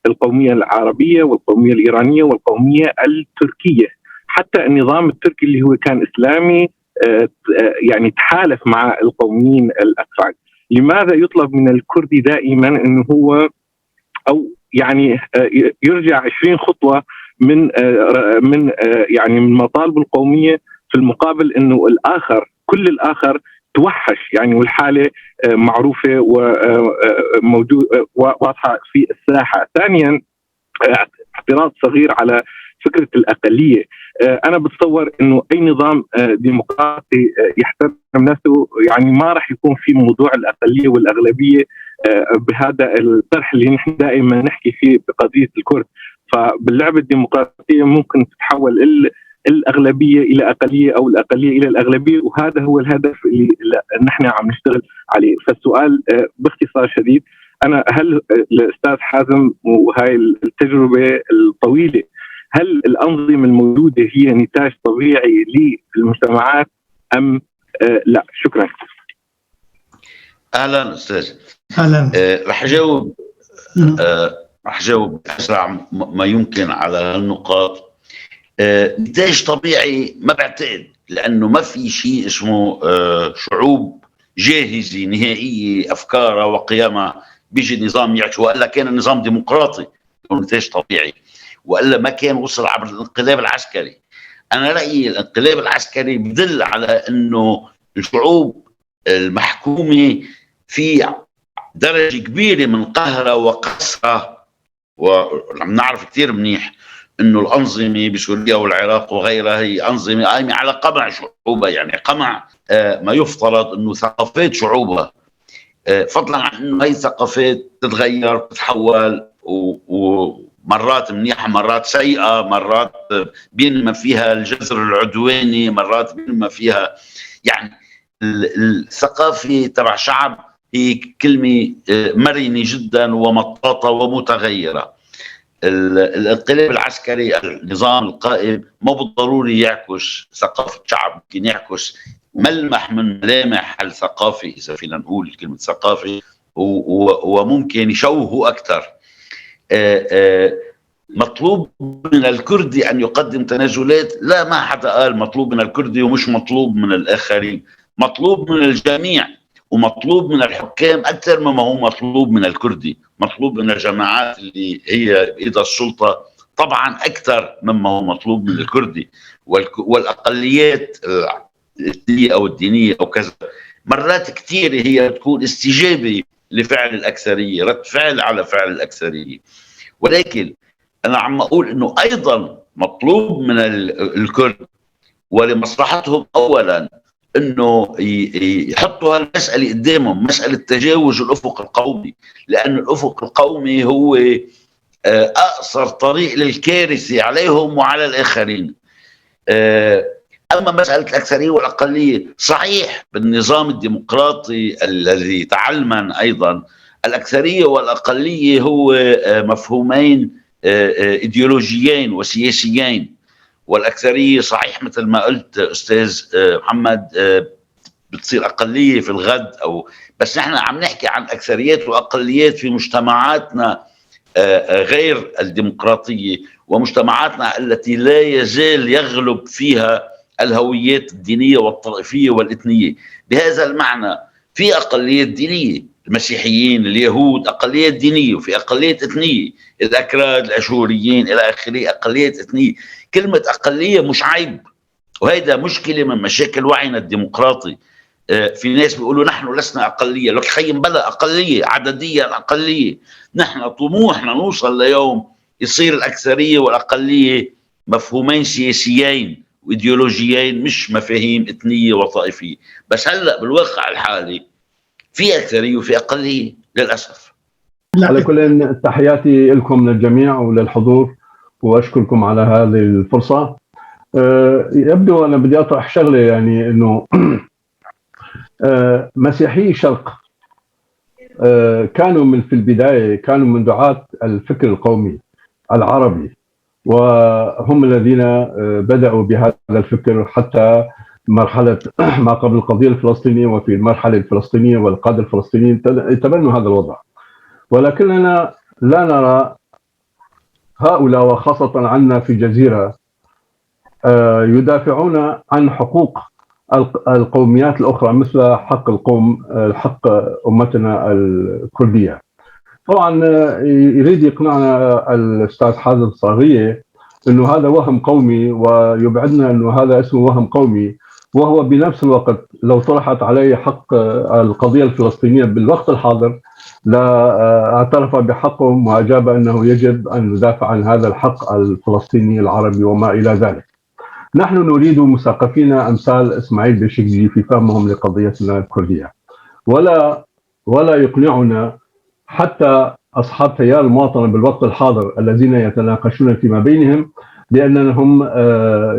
القومية العربية والقومية الإيرانية والقومية التركية، حتى النظام التركي اللي هو كان إسلامي يعني تحالف مع القوميين الأتراك. لماذا يطلب من الكردي دائما أنه هو أو يعني يرجع 20 خطوة من يعني من مطالب القومية، في المقابل أنه كل الآخر توحش يعني، والحالة معروفة وموجود واضحة في الساحة. ثانيا اعتراض صغير على فكرة الأقلية. أنا بتصور أنه أي نظام ديمقراطي يحترم نفسه يعني ما راح يكون في موضوع الأقلية والأغلبية بهذا الطرح اللي نحن دائما نحكي فيه بقضية الكرد. فباللعبة الديمقراطية ممكن تتحول الأغلبية إلى أقلية أو الأقلية إلى الأغلبية، وهذا هو الهدف اللي نحن عم نشتغل عليه. فالسؤال باختصار شديد، هل الأستاذ حازم وهاي التجربة الطويلة، هل الأنظمة الموجودة هي نتاج طبيعي للمجتمعات أم لا؟ شكرا. أهلا أستاذ. أهلا. رح جاوب أسرع ما يمكن على هالنقاط. نتاج طبيعي ما بعتقد، لأنه ما في شيء اسمه شعوب جاهزة نهائية أفكارها وقيمها بيجي نظام يعيش، وإلا كان النظام ديمقراطي نتاج طبيعي، وإلا ما كان وصل عبر الانقلاب العسكري. أنا رأيي الانقلاب العسكري بدل على أنه الشعوب المحكومة في درجة كبيرة من قهرها وقسرها، وعم نعرف كتير منيح انه الانظمه بسوريا والعراق وغيرها هي انظمه قائمه على قمع شعوبها، يعني قمع ما يفترض انه ثقافات شعوبها، فضلا عن انه هي الثقافات تتغير تتحول، ومرات منيحه مرات سيئه، مرات بينما فيها الجذر العدواني، مرات بينما فيها يعني الثقافة تبع شعب هي كلمة مرنة جدا ومطاطة ومتغيرة. الانقلاب العسكري، النظام القائم، ما بالضروري يعكس ثقافة شعب، ممكن يعكس ملمح من ملامح الثقافة إذا فينا نقول كلمة ثقافة، وممكن يشوهه أكثر. مطلوب من الكردي أن يقدم تنازلات؟ لا، ما حدا قال مطلوب من الكردي ومش مطلوب من الآخرين، مطلوب من الجميع، ومطلوب من الحكام أكثر مما هو مطلوب من الكردي، مطلوب من الجماعات اللي هي بإيد السلطة طبعا أكثر مما هو مطلوب من الكردي، والأقليات الإثنية أو الدينية أو كذا. مرات كثيرة هي تكون استجابة لفعل الأكثرية، رد فعل على فعل الأكثرية. ولكن أنا عم أقول أنه أيضا مطلوب من الكرد ولمصلحتهم أولا أنه يحطوا هالمسألة قدامهم، مسألة تجاوز الأفق القومي، لأن الأفق القومي هو أقصر طريق للكارثة عليهم وعلى الآخرين. أما مسألة الأكثرية والأقلية، صحيح بالنظام الديمقراطي الذي تعلمن أيضا الأكثرية والأقلية هو مفهومين إيديولوجيين وسياسيين، والأكثرية صحيح مثل ما قلت أستاذ محمد بتصير أقلية في الغد، بس نحن عم نحكي عن أكثريات وأقليات في مجتمعاتنا غير الديمقراطية، ومجتمعاتنا التي لا يزال يغلب فيها الهويات الدينية والطائفية والإثنية. بهذا المعنى في أقليات دينية، المسيحيين، اليهود أقليات دينية، وفي أقليات إثنية، الأكراد، الأشوريين إلى آخره، أقليات إثنية. كلمة أقلية مش عيب، وهذا مشكلة من مشاكل وعينا الديمقراطي. في ناس بيقولوا نحن لسنا أقلية، لك خيم بلا أقلية عدديا، أقلية. نحن طموحنا نوصل ليوم يصير الأكثرية والأقلية مفهومين سياسيين وإيديولوجيين، مش مفاهيم إثنية وطائفية. بس هلأ بالواقع الحالي في أكثرية وفي أقلية للأسف. على كل تحياتي لكم للجميع وللحضور، وأشكركم على هذه الفرصة. يبدو أنا بدي أطرح شغلة، يعني أنه مسيحي الشرق كانوا في البداية كانوا من دعاة الفكر القومي العربي، وهم الذين بدأوا بهذا الفكر حتى مرحلة ما قبل القضية الفلسطينية، وفي المرحلة الفلسطينية والقادة الفلسطينيين تبنوا هذا الوضع. ولكننا لا نرى هؤلاء، وخاصة عندنا في الجزيرة، يدافعون عن حقوق القوميات الأخرى مثل حق القوم، حق أمتنا الكردية. طبعا يريد يقنعنا الأستاذ حازم صاغية أنه هذا وهم قومي، ويبعدنا أنه هذا اسمه وهم قومي، وهو بنفس الوقت لو طرحت عليه حق القضية الفلسطينية بالوقت الحاضر لا اعترف بحقهم، وأجاب أنه يجب أن ندافع عن هذا الحق الفلسطيني العربي وما إلى ذلك. نحن نريد مثقفين أمثال إسماعيل بشكجي في فهمهم لقضيتنا الكردية، ولا يقنعنا حتى أصحاب تيار المواطنة بالوقت الحاضر الذين يتناقشون فيما بينهم بأنهم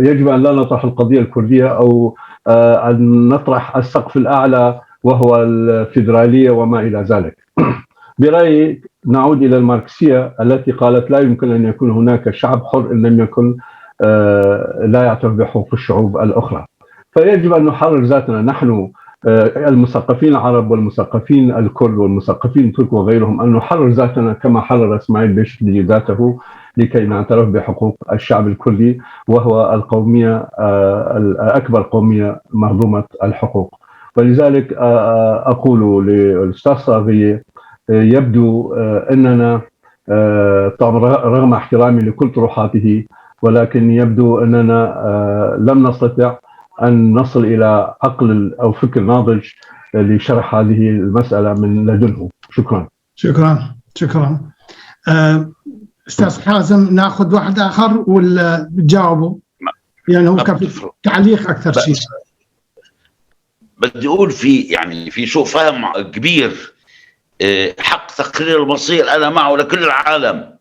يجب أن لا نطرح القضية الكردية أو أن نطرح السقف الأعلى وهو الفيدرالية وما إلى ذلك. برأيي نعود إلى الماركسية التي قالت لا يمكن أن يكون هناك شعب حر إن لم يكن لا يعترف بحقوق الشعوب الأخرى. فيجب أن نحرر ذاتنا نحن المثقفين العرب والمثقفين الكرد والمثقفين الترك وغيرهم، أن نحرر ذاتنا كما حرر إسماعيل بشكجي ذاته لكي نعترف بحقوق الشعب الكردي، وهو القومية الأكبر قومية مهضومة الحقوق. ولذلك أقول للأستاذ صاغية يبدو أننا طبعا رغم احترامي لكل طروحاته، ولكن يبدو أننا لم نستطع أن نصل إلى عقل أو فكر ناضج لشرح هذه المسألة من لدنه. شكرا. شكرا. أستاذ حازم، ناخذ واحد آخر ولا بتجاوبوا؟ يعني هو تعليق أكثر شيء. بدي أقول في سوء فهم كبير. حق تقرير المصير أنا معه لكل العالم،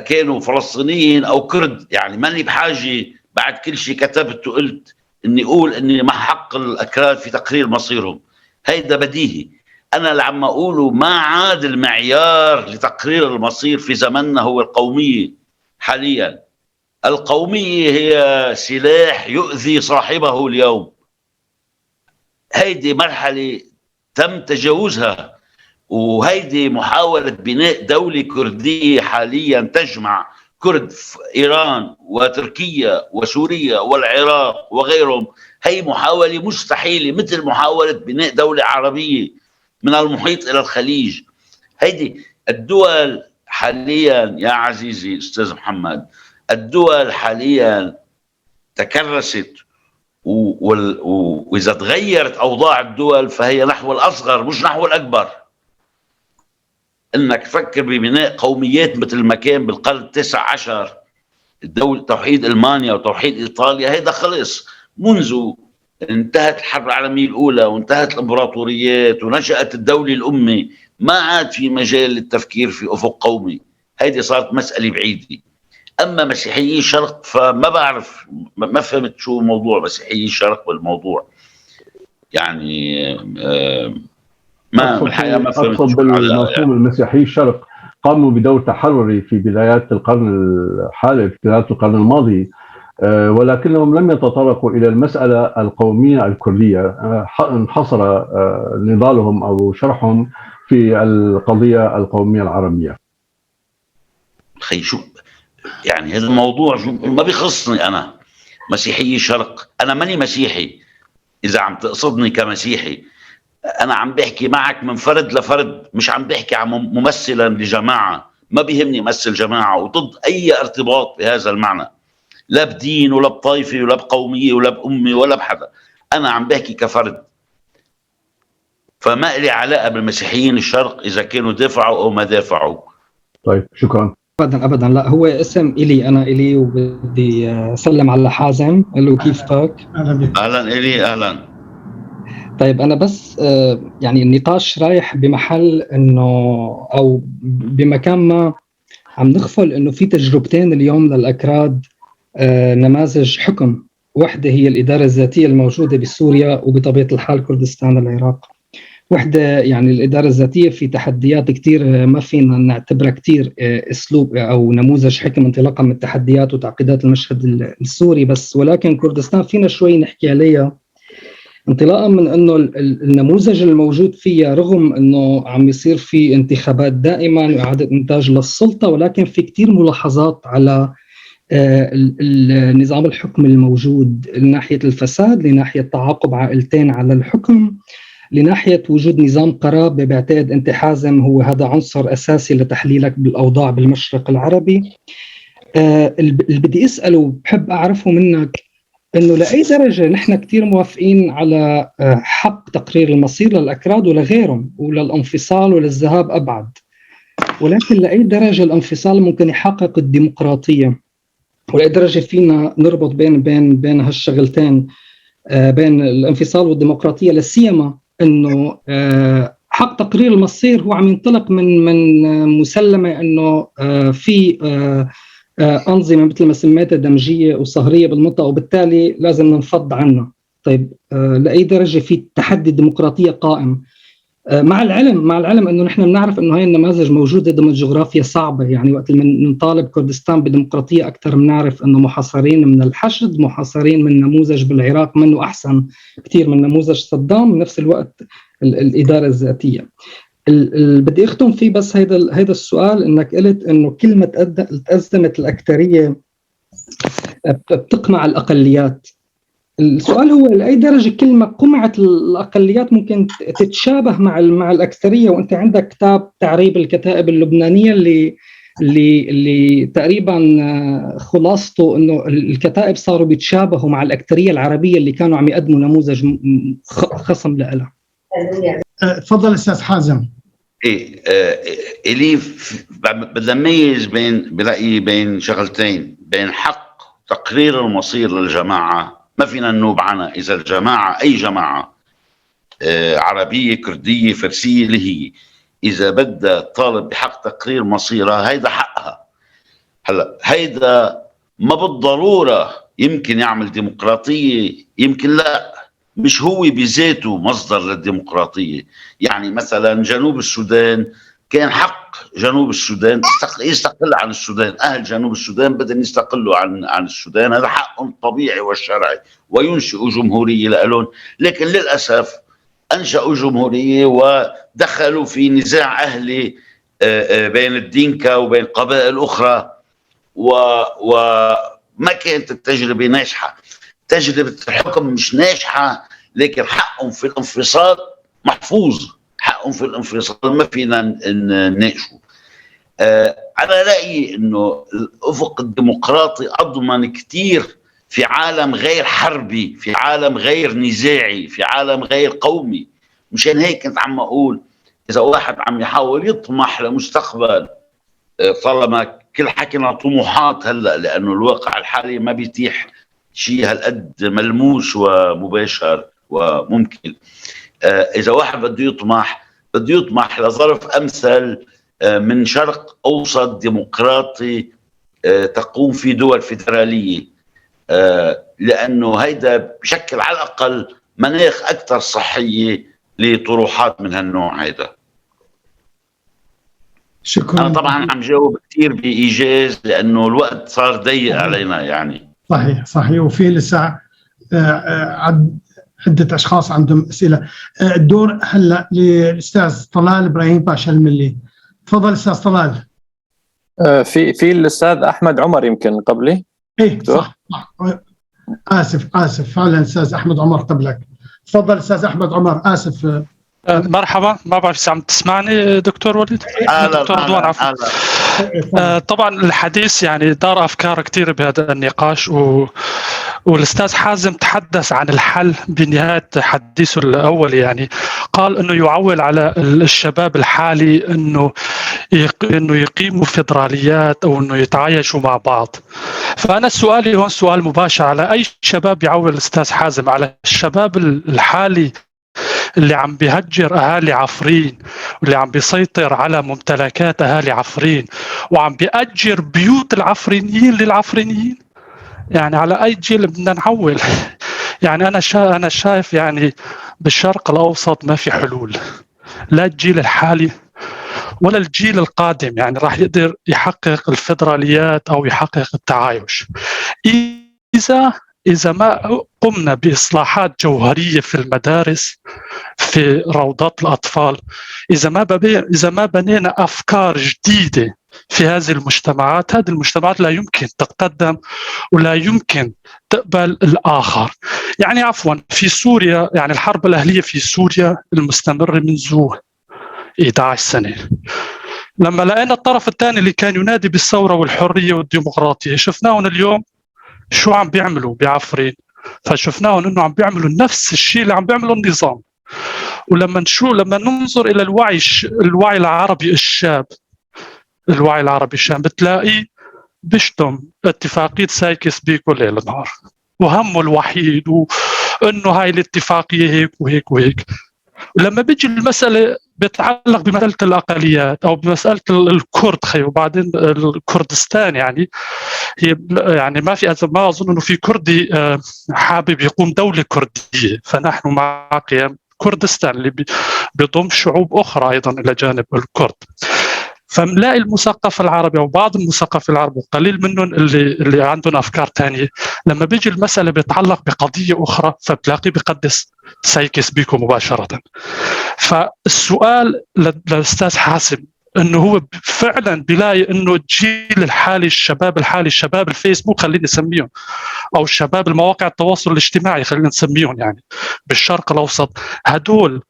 كانوا فلسطينيين أو كرد. يعني ماني بحاجة بعد كل شيء كتبت وقلت اني اقول اني مع حق الاكراد في تقرير مصيرهم، هيدا بديهي. انا اللي عم اقوله ما عاد المعيار لتقرير المصير في زمننا هو القوميه. حاليا القوميه هي سلاح يؤذي صاحبه اليوم. هيدي مرحله تم تجاوزها، وهيدي محاوله بناء دوله كرديه حاليا تجمع كرد في ايران وتركيا وسوريا والعراق وغيرهم. هي محاوله مستحيله، مثل محاوله بناء دوله عربيه من المحيط الى الخليج. هيدي الدول حاليا يا عزيزي استاذ محمد، الدول حاليا تكرست، واذا تغيرت اوضاع الدول فهي نحو الاصغر مش نحو الاكبر. انك تفكر ببناء قوميات مثل ما كان بالقرن ال19، الدولة توحيد المانيا وتوحيد ايطاليا، هيدا خلص منذ انتهت الحرب العالميه الاولى وانتهت الامبراطوريات ونشأت الدوله الامه. ما عاد في مجال للتفكير في افق قومي، هيدي صارت مساله بعيده. اما مسيحيي الشرق فما بعرف، ما فهمت شو موضوع مسيحيي الشرق بالموضوع، يعني ما الحقيقه ما فهمت. اقصد بالمفهوم المسيحي الشرق قاموا بدور تحرري في بدايات القرن الحالي، في بدايات القرن الماضي، ولكنهم لم يتطرقوا الى المساله القوميه الكرديه. انحصر نضالهم او شرحهم في القضيه القوميه العربيه. خي شو يعني هذا الموضوع ما بيخصني. انا مسيحي شرق، انا ماني مسيحي اذا عم تقصدني كمسيحي. انا عم بحكي معك من فرد لفرد، مش عم بحكي عن ممثلا لجماعه. ما بيهمني امثل جماعه، وضد اي ارتباط بهذا المعنى، لا بدين ولا بطائفه ولا بقوميه ولا بامي ولا بحدا. انا عم بحكي كفرد، فما لي علاقه بالمسيحيين الشرق اذا كانوا دافعوا او ما دافعوا. طيب شكرا. ابدا لا، هو اسم الي، انا الي، وبدي اسلم على حازم. قال كيفك؟ اهلا بك. اهلا الي، اهلا. طيب انا بس يعني النقاش رايح بمحل انه او بمكان ما عم نغفل انه في تجربتين اليوم للاكراد، نماذج حكم. وحده هي الاداره الذاتيه الموجوده بسوريا وبطبيعه الحال كردستان العراق. وحده يعني الاداره الذاتيه في تحديات كثير ما فينا نعتبرها كثير اسلوب او نموذج حكم انطلاقا من التحديات وتعقيدات المشهد السوري بس، ولكن كردستان فينا شوي نحكي عليها انطلاقا من انه النموذج الموجود فيها، رغم انه عم يصير في انتخابات دائما واعاده انتاج للسلطه، ولكن في كثير ملاحظات على النظام الحكم الموجود، لناحيه الفساد، لناحيه تعاقب عائلتين على الحكم، لناحيه وجود نظام قرابه. بعتقد انت حازم هو هذا عنصر اساسي لتحليلك بالاوضاع بالمشرق العربي. اللي بدي اساله وبحب اعرفه منك انه لاي درجه نحن كثير موافقين على حق تقرير المصير للاكراد ولغيرهم وللانفصال وللذهاب ابعد، ولكن لاي درجه الانفصال ممكن يحقق الديمقراطيه، ولاي درجه فينا نربط بين هالشغلتين، بين الانفصال والديمقراطيه، لسيما انه حق تقرير المصير هو عم ينطلق من مسلمه انه في أنظمة مثل ما سميتها دمجية وصهرية بالمنطقة، وبالتالي لازم ننفض عنها. طيب لأي درجة في تحدي الديمقراطية قائم، مع العلم أنه نحن بنعرف أنه هاي النماذج موجودة ضمن جغرافيا صعبة. يعني وقت اللي نطالب كردستان بديمقراطية أكثر بنعرف أنه محاصرين من الحشد، محاصرين من نموذج بالعراق منه أحسن كثير من نموذج صدام، بنفس الوقت الإدارة الذاتية. بدي اختم فيه بس هيدا السؤال، انك قلت انه كلمه تأزمت الاكثريه بتقمع الاقليات. السؤال هو لاي درجه كلمه قمعت الاقليات ممكن تتشابه مع الاكثريه، وانت عندك كتاب تعريب الكتائب اللبنانيه اللي تقريبا خلاصته انه الكتائب صاروا بيتشابهوا مع الاكثريه العربيه اللي كانوا عم يقدموا نموذج خصم لها. تفضل استاذ حازم. إلي بدنا نميز برأيي بين شغلتين، بين حق تقرير المصير للجماعة ما فينا ننوب عنها. إذا الجماعة أي جماعة عربية كردية فارسية اللي هي، إذا بدها تطالب بحق تقرير مصيرها هيدا حقها. هلا هيدا ما بالضرورة يمكن يعمل ديمقراطية، يمكن لا، مش هو بذاته مصدر للديمقراطية. يعني مثلا جنوب السودان كان حق جنوب السودان يستقل عن السودان، أهل جنوب السودان بدهم يستقلوا عن السودان، هذا حقهم الطبيعي والشرعي، وينشئوا جمهورية لهم. لكن للأسف أنشأوا جمهورية ودخلوا في نزاع أهلي بين الدينكا وبين قبائل أخرى، وما كانت التجربة ناجحة. تجربة الحكم مش ناجحة، لكن حقهم في الانفصال محفوظ، حقهم في الانفصال ما فينا نناقشه. على رأيي أنه الأفق الديمقراطي أضمن كتير في عالم غير حربي، في عالم غير نزاعي، في عالم غير قومي. مشان هيك كنت عم أقول إذا واحد عم يحاول يطمح لمستقبل، طالما كل حكينا طموحات هلأ، لأنه الواقع الحالي ما بيتيح شيء هالقد ملموس ومباشر وممكن. إذا واحد بده يطمح لظرف أمثل من شرق أوسط ديمقراطي تقوم في دول فيدرالية، لأنه هيدا بشكل على الأقل مناخ أكثر صحية لطروحات من هالنوع هيدا. شكرا. أنا طبعا عم جاوب كثير بإيجاز لأنه الوقت صار ضيق علينا يعني. صحيح، وفي لسه عدة أشخاص عندهم أسئلة. الدور هلا للأستاذ طلال إبراهيم باشا الملي. تفضل أستاذ طلال. في الأستاذ أحمد عمر يمكن قبلي. إيه صح. آسف فعلا أستاذ أحمد عمر قبلك. تفضل أستاذ أحمد عمر. آسف. مرحبا، ما بعرف عم تسمعني دكتور وليد؟ دكتور رضوان عفوا. طبعا الحديث يعني دار أفكار كثير بهذا النقاش، والأستاذ حازم تحدث عن الحل بنهاية حديثه الأول. يعني قال أنه يعول على الشباب الحالي أنه يقيموا فيدراليات أو أنه يتعايشوا مع بعض. فأنا سؤالي هون سؤال مباشر، على أي شباب يعول الأستاذ حازم؟ على الشباب الحالي اللي عم بيهجر أهالي عفرين، واللي عم بيسيطر على ممتلكات أهالي عفرين، وعم بيأجر بيوت العفرينيين للعفرينيين؟ يعني على أي جيل بدنا نعول؟ يعني أنا شايف يعني بالشرق الأوسط ما في حلول، لا الجيل الحالي ولا الجيل القادم يعني راح يقدر يحقق الفيدراليات أو يحقق التعايش إذا ما قمنا بإصلاحات جوهرية في المدارس، في روضات الأطفال، إذا ما بنينا أفكار جديدة في هذه المجتمعات لا يمكن تتقدم ولا يمكن تقبل الآخر. يعني عفوا في سوريا، يعني الحرب الأهلية في سوريا المستمرة منذ 11 سنة، لما لقينا الطرف الثاني اللي كان ينادي بالثورة والحرية والديمقراطية، شفناهم اليوم شو عم بيعملوا بعفرين، فشفناهم انه عم بيعملوا نفس الشيء اللي عم بيعمله النظام. ولما ننظر الى الوعي العربي الشاب بتلاقيه بيشتم اتفاقية سايكس بيكو ليل نهار، وهمه الوحيد انه هاي الاتفاقية هيك وهيك وهيك. ولما بيجي المسألة بتعلق بمسألة الأقليات أو بمسألة الكرد وبعدين الكردستان، يعني هي يعني ما أظن أنه في كردي حابب يقوم دولة كردية، فنحن مع قيام كردستان اللي بيضم شعوب أخرى أيضا إلى جانب الكرد. فملاقي المثقف العربي أو بعض المثقف العربي قليل منهم اللي عندهم أفكار تانية، لما بيجي المسألة بيتعلق بقضية أخرى فبتلاقيه بيقدس سايكس بيكو مباشرة. فالسؤال للأستاذ حاسم انه هو فعلا بيلاقي انه الجيل الحالي، الشباب الحالي، شباب الفيسبوك خلينا نسميهم، او شباب المواقع التواصل الاجتماعي خلينا نسميهم، يعني بالشرق الاوسط، هدول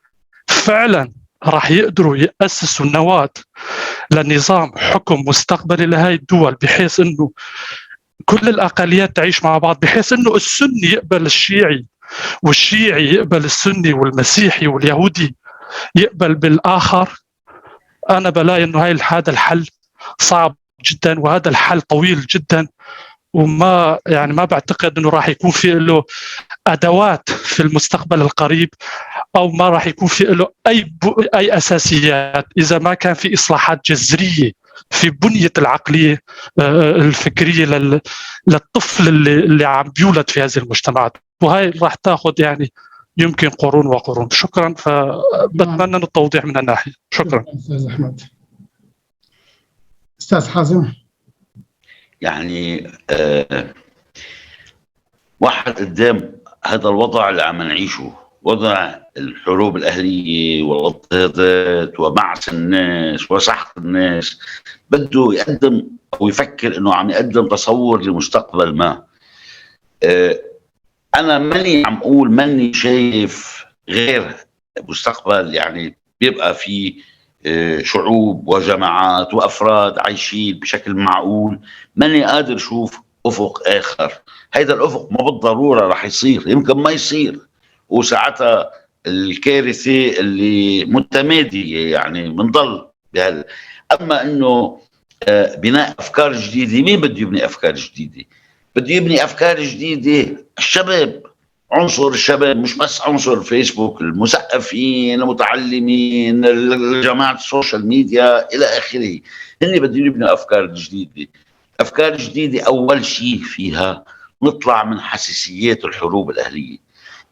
فعلا راح يقدروا يأسسوا النواة لنظام حكم مستقبلي لهذه الدول، بحيث انه كل الاقليات تعيش مع بعض، بحيث انه السني يقبل الشيعي والشيعي يقبل السني والمسيحي واليهودي يقبل بالاخر. أنا بلاقي إنه هذا الحل صعب جدا، وهذا الحل طويل جدا، وما يعني ما بعتقد إنه راح يكون في له أدوات في المستقبل القريب، أو ما راح يكون في له أي أساسيات إذا ما كان في إصلاحات جذرية في بنية العقلية الفكرية للطفل اللي عم بيولد في هذه المجتمعات، وهي راح تاخذ يعني يمكن قرون وقرون. شكرا، فبتمنى التوضيح من الناحية. شكرا أستاذ أحمد. أستاذ حازم. يعني واحد قدام هذا الوضع اللي عم نعيشه، وضع الحروب الأهلية والاضطهادات وبعث الناس وسحق الناس، بده يقدم أو يفكر إنه عم يقدم تصور لمستقبل ما. أنا ماني عم أقول ماني شايف غير مستقبل يعني بيبقى فيه شعوب وجماعات وأفراد عايشين بشكل معقول، ماني قادر أشوف أفق آخر. هيدا الأفق ما بالضرورة رح يصير، يمكن ما يصير، وساعتها الكارثة اللي متمادية يعني منضل بهذا. أما إنه بناء أفكار جديدة، مين بده يبني أفكار جديدة؟ بده يبني أفكار جديدة الشباب، عنصر الشباب، مش بس عنصر الفيسبوك، المثقفين، المتعلمين، جماعة السوشيال ميديا إلى آخره. هن بدهم يبنوا أفكار جديدة. أفكار جديدة أول شيء فيها نطلع من حساسيات الحروب الأهلية.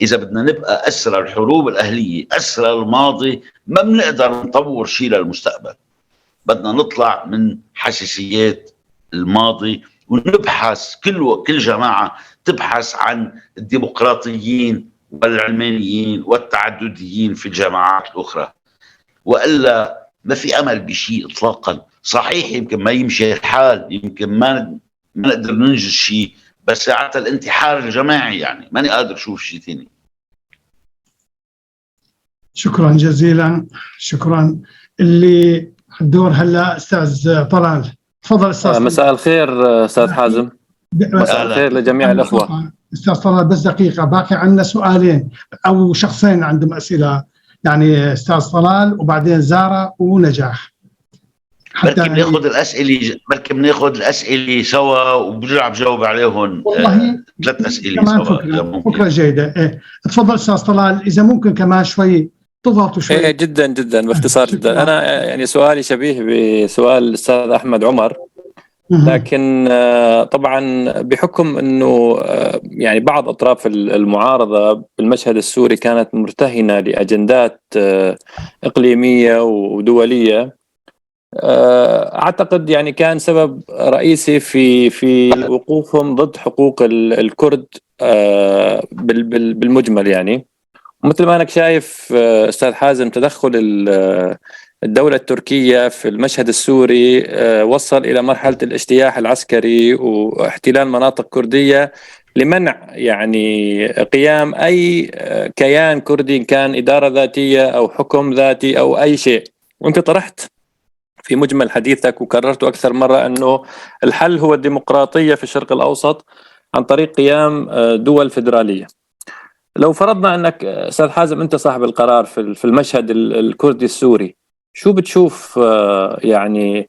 إذا بدنا نبقى أسرى الحروب الأهلية، أسرى الماضي، ما بنقدر نطور شيء للمستقبل. بدنا نطلع من حساسيات الماضي ونبحث، كل جماعة تبحث عن الديمقراطيين والعلمانيين والتعدديين في الجماعات الأخرى، وإلا ما في أمل بشيء إطلاقا. صحيح يمكن ما يمشي الحال، يمكن ما نقدر ننجز شيء، بس ساعة الانتحار الجماعي يعني ماني قادر أشوف شيء ثاني. شكرا جزيلا. شكرا. اللي الدور هلا أستاذ طلال. تفضل أستاذ. مساء الخير أستاذ حازم. مساء الخير لجميع الأخوة. أستاذ طلال بس دقيقة، باقي عندنا سؤالين أو شخصين عندهم أسئلة، يعني أستاذ طلال وبعدين زارة ونجاح. حتى بناخذ الأسئلة سوا وبرجع بجاوب عليهم. والله 3 أسئلة سوا. فكرة جيدة. تفضل أستاذ طلال، إذا ممكن كمان شوي تضغطوا شوي. جدا باختصار جدا. أنا يعني سؤالي شبيه بسؤال الأستاذ أحمد عمر، لكن طبعا بحكم أنه يعني بعض أطراف المعارضة بالمشهد السوري كانت مرتهنة لأجندات إقليمية ودولية، أعتقد يعني كان سبب رئيسي في وقوفهم ضد حقوق الكرد بالمجمل. يعني مثل ما أنك شايف أستاذ حازم، تدخل الدولة التركية في المشهد السوري وصل إلى مرحلة الاجتياح العسكري واحتلال مناطق كردية لمنع يعني قيام أي كيان كردي، كان إدارة ذاتية أو حكم ذاتي أو أي شيء. وأنت طرحت في مجمل حديثك وكررت أكثر مرة أنه الحل هو الديمقراطية في الشرق الأوسط عن طريق قيام دول فيدرالية. لو فرضنا أنك أستاذ حازم أنت صاحب القرار في المشهد الكردي السوري، شو بتشوف يعني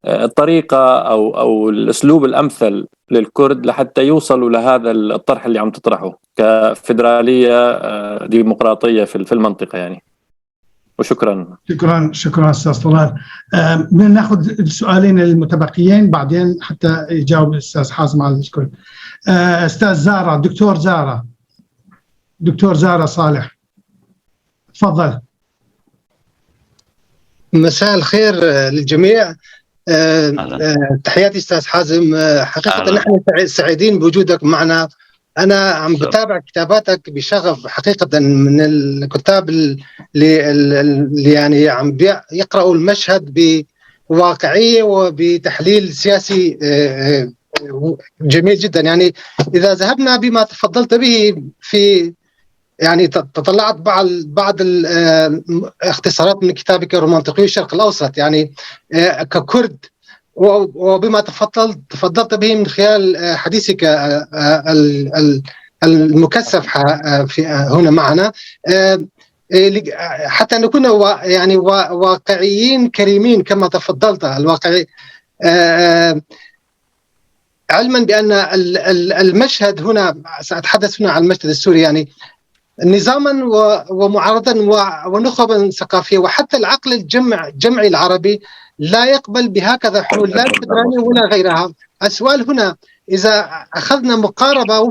الطريقة أو الأسلوب الأمثل للكرد لحتى يوصلوا لهذا الطرح اللي عم تطرحه كفيدرالية ديمقراطية في المنطقة يعني؟ وشكرا. شكرا أستاذ طلال. بناخذ السؤالين المتبقيين بعدين حتى يجاوب الأستاذ حازم على الكل. أستاذ زارة، دكتور زارة صالح، تفضل. مساء الخير للجميع. تحياتي أستاذ حازم. حقيقة نحن سعيدين بوجودك معنا. أنا عم بتابع كتاباتك بشغف حقيقة، من الكتاب اللي يعني عم يقرأوا المشهد بواقعية وبتحليل سياسي جميل جدا. يعني إذا ذهبنا بما تفضلت به في يعني تطلعت بعض الاختصارات من كتابك رومانطيقي الشرق الأوسط، يعني ككرد، وبما تفضلت به من خلال حديثك المكثف هنا معنا، حتى نكون يعني واقعيين كريمين كما تفضلت. الواقعي علما بأن المشهد هنا، سأتحدث هنا عن المشهد السوري، يعني نظاما ومعارضا ونخبا ثقافية وحتى العقل الجمعي العربي لا يقبل بهكذا حلول لا الفدرالية ولا غيرها. السؤال هنا إذا أخذنا مقاربة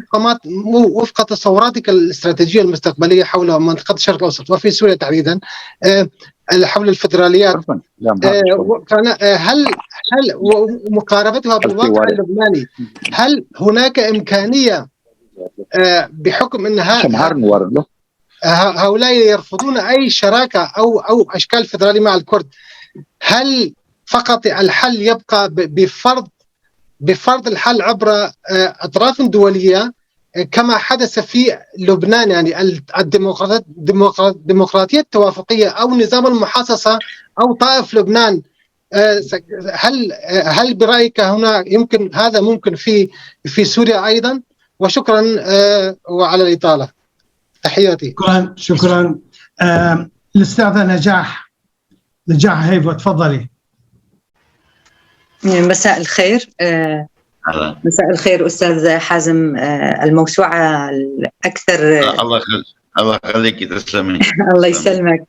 وفق تصوراتك الاستراتيجية المستقبلية حول منطقة الشرق الأوسط وفي سوريا تحديدا حول الفدراليات، هل ومقاربتها بالواقع اللبناني، هل هناك إمكانية بحكم أن هؤلاء يرفضون أي شراكة أو أشكال فدرالية مع الكرد، هل فقط الحل يبقى بفرض الحل عبر أطراف دولية كما حدث في لبنان، يعني الديمقراطية التوافقية أو نظام المحاصصة أو طائف لبنان؟ هل برأيك هنا يمكن هذا ممكن في سوريا أيضا؟ وشكرا وعلى الإطالة، تحياتي. شكرا. الأستاذة نجاح هيفو، تفضلي. مساء الخير. مساء الخير أستاذ حازم. الموسوعة الأكثر الله يخليك تسلمي. الله يسلمك.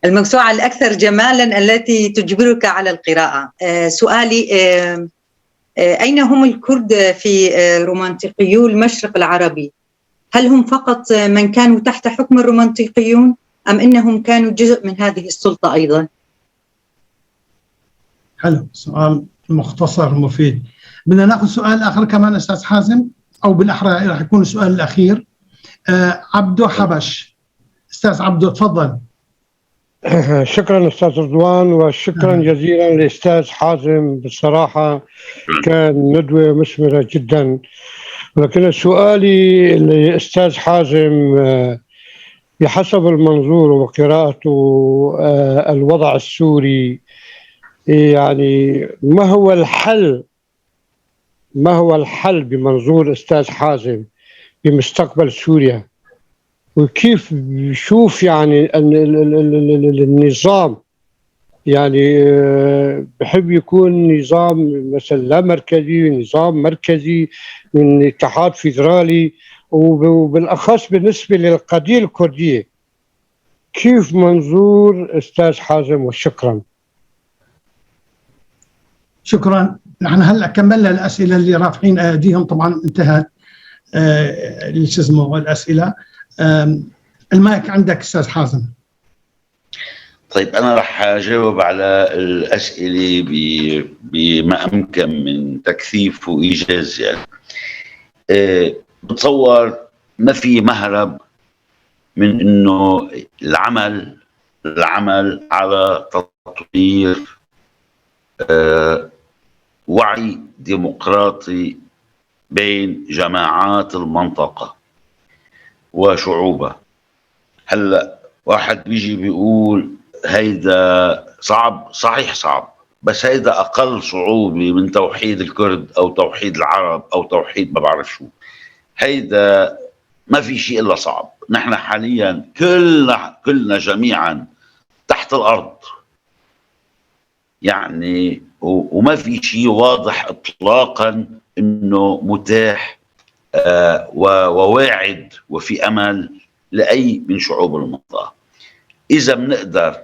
الموسوعة الأكثر جمالا التي تجبرك على القراءة. سؤالي أين هم الكرد في رومانطيقيو المشرق العربي؟ هل هم فقط من كانوا تحت حكم الرومانطيقيون أم إنهم كانوا جزء من هذه السلطة أيضا؟ حلو، سؤال مختصر مفيد. بدنا ناخذ سؤال آخر كمان أستاذ حازم، أو بالأحرى راح يكون السؤال الأخير. عبدو حبش. أستاذ عبدو تفضل. شكرا أستاذ رضوان، وشكرا جزيلا للأستاذ حازم. بصراحة كان ندوة مثمرة جدا، ولكن سؤالي للأستاذ حازم بحسب المنظور وقراءته الوضع السوري، يعني ما هو الحل بمنظور أستاذ حازم بمستقبل سوريا، وكيف يشوف يعني النظام، يعني بحب يكون نظام مثلا لا مركزي، نظام مركزي من اتحاد فيدرالي، وبالأخص بالنسبة للقضية الكردية، كيف منظور أستاذ حازم؟ وشكرا. شكرا. نحن هلا كملنا الأسئلة اللي رافعين أيديهم، طبعا انتهت شو اسمه الأسئلة. المايك عندك أستاذ حازم. طيب أنا رح أجاوب على الأسئلة بما أمكن من تكثيف وإيجاز. يعني بتصور ما في مهرب من إنه العمل على تطوير وعي ديمقراطي بين جماعات المنطقة وشعوبها. هلا واحد بيجي بيقول هيدا صعب، صحيح صعب، بس هيدا أقل صعوبة من توحيد الكرد أو توحيد العرب أو توحيد ما بعرف شو. هيدا ما في شيء إلا صعب. نحن حاليا كلنا جميعا تحت الأرض، يعني وما في شيء واضح إطلاقا إنه متاح وواعد وفي أمل لأي من شعوب المنطقة. إذا بنقدر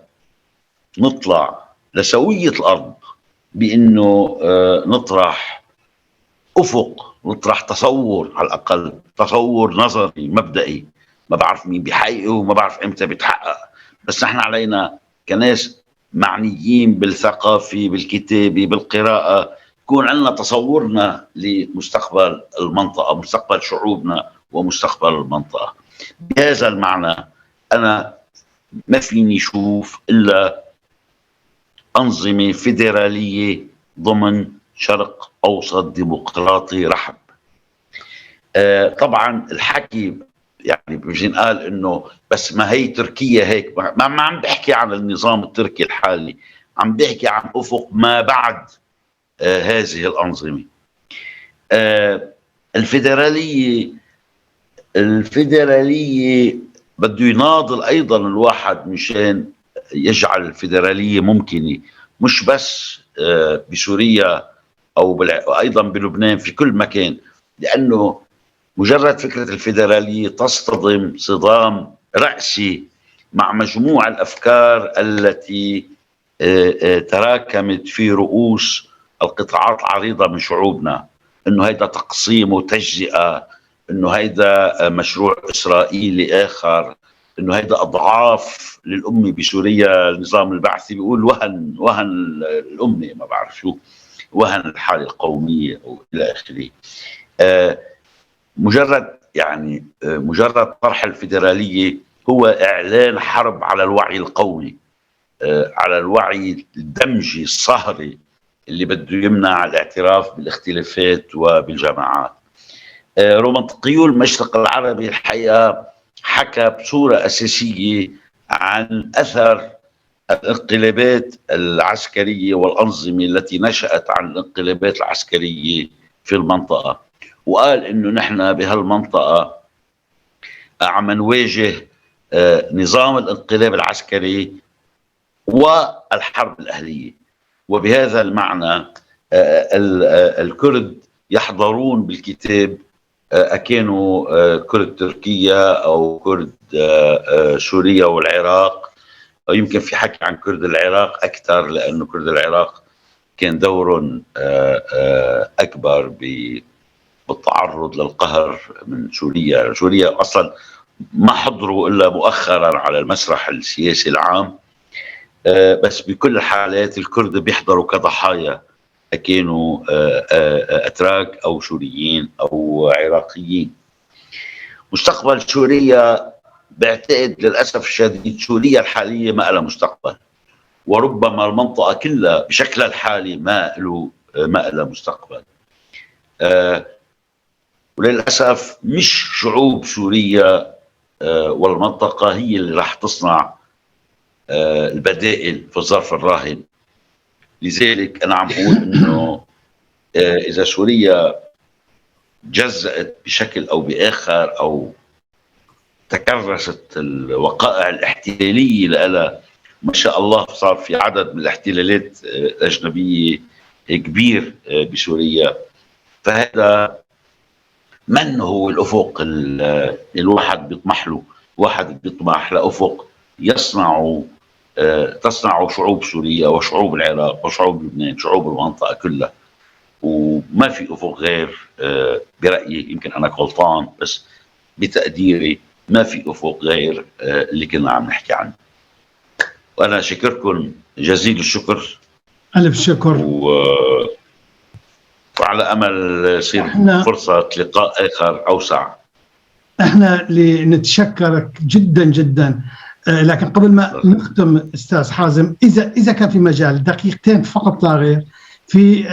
نطلع لسوية الأرض بأنه نطرح أفق، نطرح تصور، على الأقل تصور نظري مبدئي، ما بعرف مين بيحققه وما بعرف إمتى بيتحقق، بس نحن علينا كناس معنيين بالثقافة بالكتابة بالقراءة يكون عندنا تصورنا لمستقبل المنطقة، مستقبل شعوبنا ومستقبل المنطقة. بهذا المعنى أنا ما فيني أشوف إلا أنظمة فيدرالية ضمن شرق أوسط ديمقراطي رحب. طبعا الحكي يعني بيجي قال إنه بس ما هي تركيا هيك، ما عم بحكي عن النظام التركي الحالي، عم بحكي عن أفق ما بعد هذه الأنظمة. الفيدرالية بده يناضل أيضا الواحد مشان يجعل الفيدرالية ممكنة، مش بس بسوريا أو أيضا بلبنان، في كل مكان، لأنه مجرد فكرة الفيدرالية تصطدم صدام رأسي مع مجموع الأفكار التي تراكمت في رؤوس القطاعات العريضة من شعوبنا، انه هيدا تقسيم وتجزئة، انه هيدا مشروع اسرائيلي اخر، انه هيدا اضعاف للامه بسوريا. النظام البعثي بيقول وهن الامه، ما بعرف شو، وهن الحاله القوميه او الى اخره. مجرد طرح الفيدراليه هو اعلان حرب على الوعي القومي، على الوعي الدمجي الصهري اللي بده يمنع الاعتراف بالاختلافات وبالجماعات. رومانتقيو المشرق العربي الحقيقه حكى بصوره اساسيه عن اثر الانقلابات العسكريه والانظمه التي نشات عن الانقلابات العسكريه في المنطقه، وقال انه نحن بهالمنطقه عم نواجه نظام الانقلاب العسكري والحرب الاهليه. وبهذا المعنى الكرد يحضرون بالكتاب كانوا كرد تركيا او كرد سوريا والعراق، أو يمكن في حكي عن كرد العراق اكثر، لانه كرد العراق كان دور اكبر بالتعرض للقهر من سوريا. سوريا اصلا ما حضروا الا مؤخرا على المسرح السياسي العام، بس بكل الحالات الكرد بيحضروا كضحايا، كانوا اتراك او سوريين او عراقيين. مستقبل سوريا بعتقد للاسف الشديد سوريا الحاليه ما لها مستقبل، وربما المنطقه كلها بشكلها الحالي ما لها مستقبل. وللاسف مش شعوب سوريا والمنطقه هي اللي راح تصنع البدائل في الظرف الراهن. لذلك أنا عم بقول إنه إذا سوريا جزأت بشكل أو بآخر أو تكرست الوقائع الاحتلالية لها، ما شاء الله صار في عدد من الاحتلالات الأجنبية كبير بسوريا، فهذا من هو الأفق الواحد بيطمح له. واحد بيطمح لأفق تصنع شعوب سوريا وشعوب العراق وشعوب لبنان، شعوب المنطقة كلها، وما في أفق غير برأيي، يمكن أنا غلطان بس بتقديري ما في أفق غير اللي كنا عم نحكي عنه. وأنا شكركم جزيل الشكر، ألف شكر، وعلى أمل يصير فرصة لقاء آخر أوسع. احنا لنتشكرك جدا جدا، لكن قبل ما نختم استاذ حازم، اذا كان في مجال دقيقتين فقط لا غير، في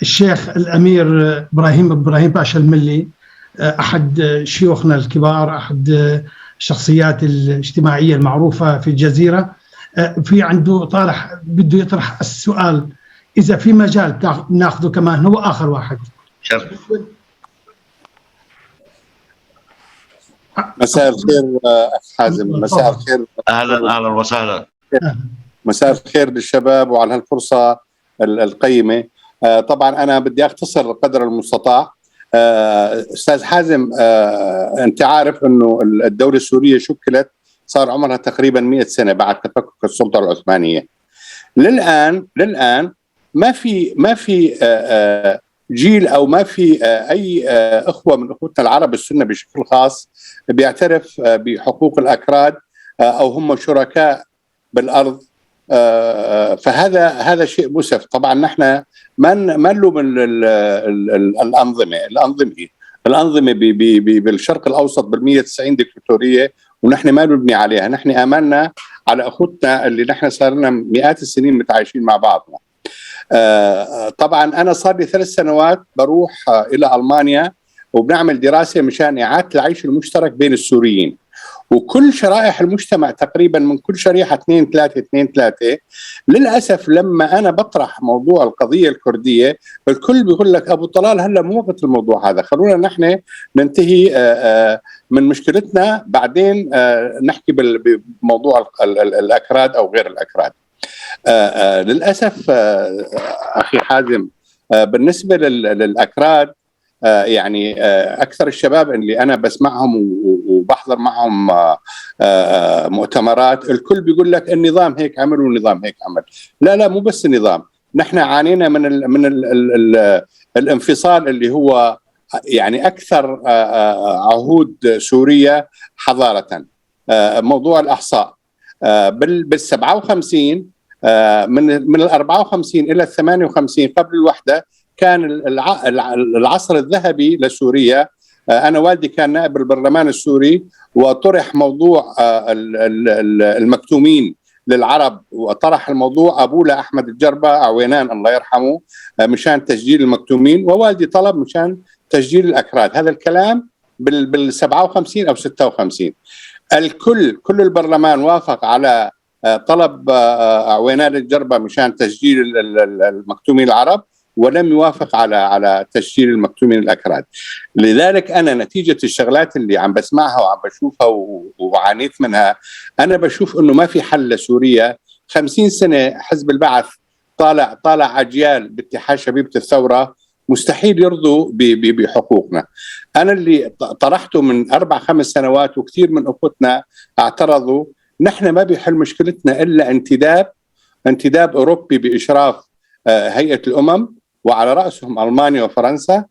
الشيخ الامير ابراهيم باشا الملي، احد شيوخنا الكبار، احد الشخصيات الاجتماعيه المعروفه في الجزيره، في عنده بده يطرح السؤال، اذا في مجال ناخذه كمان، هو اخر واحد. مساء الخير أخ حازم. مساء الخير، أهلا وسهلا. مساء الخير للشباب وعلى هالفرصة القيمة. طبعا أنا بدي أختصر قدر المستطاع. أستاذ حازم، أنت عارف أنه الدولة السورية شكلت صار عمرها تقريبا 100 سنة بعد تفكك السلطة العثمانية. للآن ما في جيل أو ما في أي أخوة من أخوتنا العرب السنة بشكل خاص بيعترف بحقوق الأكراد أو هم شركاء بالأرض. فهذا شيء مؤسف. طبعا نحن ما نلوم الأنظمة بالشرق الأوسط بال190 ديكتاتورية، ونحن ما نبني عليها. نحن آمنا على أخوتنا اللي نحن صار لنا مئات السنين متعايشين مع بعضنا. طبعا أنا صار لي 3 سنوات بروح إلى ألمانيا وبنعمل دراسة مشان إعادة العيش المشترك بين السوريين، وكل شرائح المجتمع تقريبا من كل شريحة 2-3. للأسف لما أنا بطرح موضوع القضية الكردية الكل بيقول لك أبو طلال هلا مو وقت الموضوع هذا، خلونا نحن ننتهي من مشكلتنا بعدين نحكي بموضوع الأكراد أو غير الأكراد. للأسف أخي حازم، بالنسبة للأكراد يعني اكثر الشباب اللي انا بسمعهم وبحضر معهم مؤتمرات، الكل بيقول لك النظام هيك عمل والنظام هيك عمل. لا مو بس النظام، نحن عانينا من الانفصال اللي هو يعني اكثر عهود سوريا حضاره. موضوع الاحصاء بال 57 من ال 54 الى ال 58 قبل الوحده كان العصر الذهبي لسوريا. أنا والدي كان نائب البرلمان السوري، وطرح موضوع المكتومين للعرب، وطرح الموضوع أبولا أحمد الجربة عوينان الله يرحمه مشان تسجيل المكتومين، ووالدي طلب مشان تسجيل الأكراد. هذا الكلام بال 57 أو 56. كل البرلمان وافق على طلب عوينان الجربة مشان تسجيل المكتومين العرب، ولم يوافق على تسجيل المكتومين الأكراد. لذلك أنا نتيجة الشغلات اللي عم بسمعها وعم بشوفها وعانيت منها، أنا بشوف أنه ما في حل لسوريا. 50 سنة حزب البعث طالع أجيال باتحاد شبيبة الثورة مستحيل يرضوا بحقوقنا. أنا اللي طرحته من 4-5 سنوات وكثير من أخوتنا اعترضوا، نحن ما بيحل مشكلتنا إلا انتداب أوروبي بإشراف هيئة الأمم، وعلى رأسهم ألمانيا وفرنسا،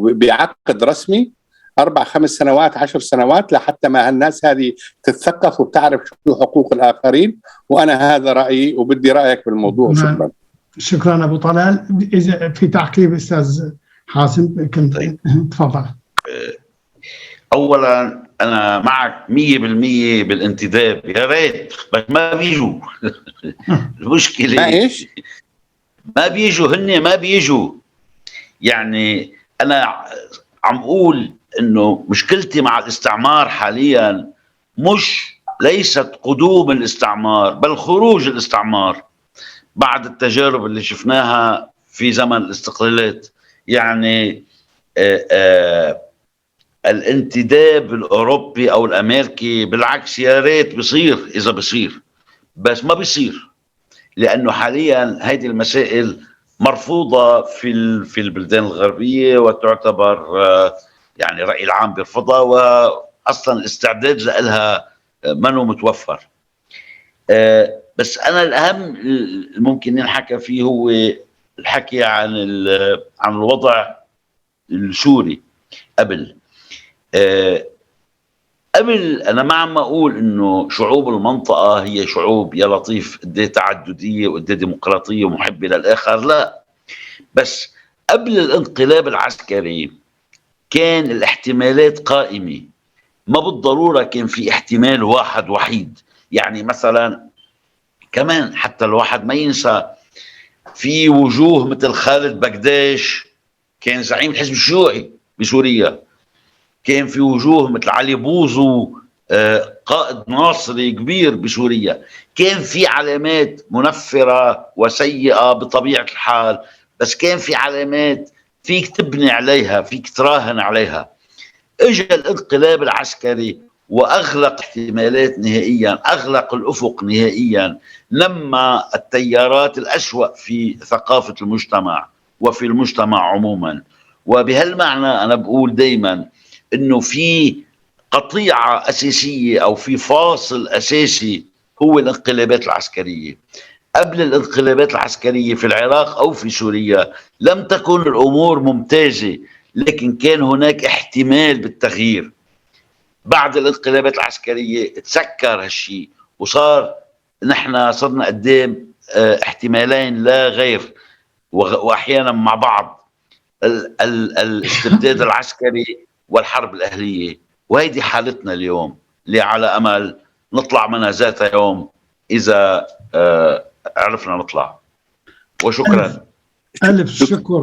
بعقد رسمي 4-5 سنوات 10 سنوات لحتى ما هالناس هذه تتثقف وبتعرف شو حقوق الآخرين. وأنا هذا رأيي وبدي رأيك بالموضوع. شكرا. شكرا أبو طلال. إذا في تعقيب أستاذ حازم كنت تفضل. أولا أنا معك 100% بالانتداب، يا ريت بس ما بيجوا. المشكلة ما إيش؟ ما بيجوا. يعني أنا عم أقول إنه مشكلتي مع الاستعمار حاليا ليست قدوم الاستعمار، بل خروج الاستعمار بعد التجارب اللي شفناها في زمن الاستقلالات. يعني الانتداب الأوروبي أو الأمريكي بالعكس يا ريت بيصير إذا بيصير، بس ما بيصير، لأنه حاليا هذه المسائل مرفوضة في البلدان الغربية، وتعتبر يعني رأي العام بيرفضها، وأصلا الاستعداد لها منه متوفر. بس أنا الأهم ممكن ينحكى فيه هو الحكي عن الوضع السوري قبل. أنا ما عم أقول إنه شعوب المنطقة هي شعوب يا لطيف قد تعددية وقد ديمقراطية ومحبة للآخر، لا، بس قبل الانقلاب العسكري كان الاحتمالات قائمة، ما بالضرورة كان في احتمال واحد وحيد. يعني مثلا كمان حتى الواحد ما ينسى في وجوه مثل خالد بكداش كان زعيم الحزب الشيوعي بسوريا، كان في وجوه مثل علي بوزو قائد ناصري كبير بسوريا، كان في علامات منفرة وسيئة بطبيعة الحال، بس كان في علامات فيك تبني عليها، فيك تراهن عليها. اجى الانقلاب العسكري واغلق احتمالات نهائيا، اغلق الافق نهائيا، نمى التيارات الأسوأ في ثقافة المجتمع وفي المجتمع عموما. وبهالمعنى انا بقول دايما انه في قطيعة اساسية او في فاصل اساسي هو الانقلابات العسكرية. قبل الانقلابات العسكرية في العراق او في سوريا لم تكن الامور ممتازة، لكن كان هناك احتمال بالتغيير. بعد الانقلابات العسكرية تسكر هالشيء وصار نحن صرنا قدام احتمالين لا غير، واحيانا مع بعض، الاستبداد العسكري والحرب الأهلية. وهيدي حالتنا اليوم اللي على أمل نطلع منها ذات يوم إذا عرفنا نطلع. وشكرا. ألف شكر.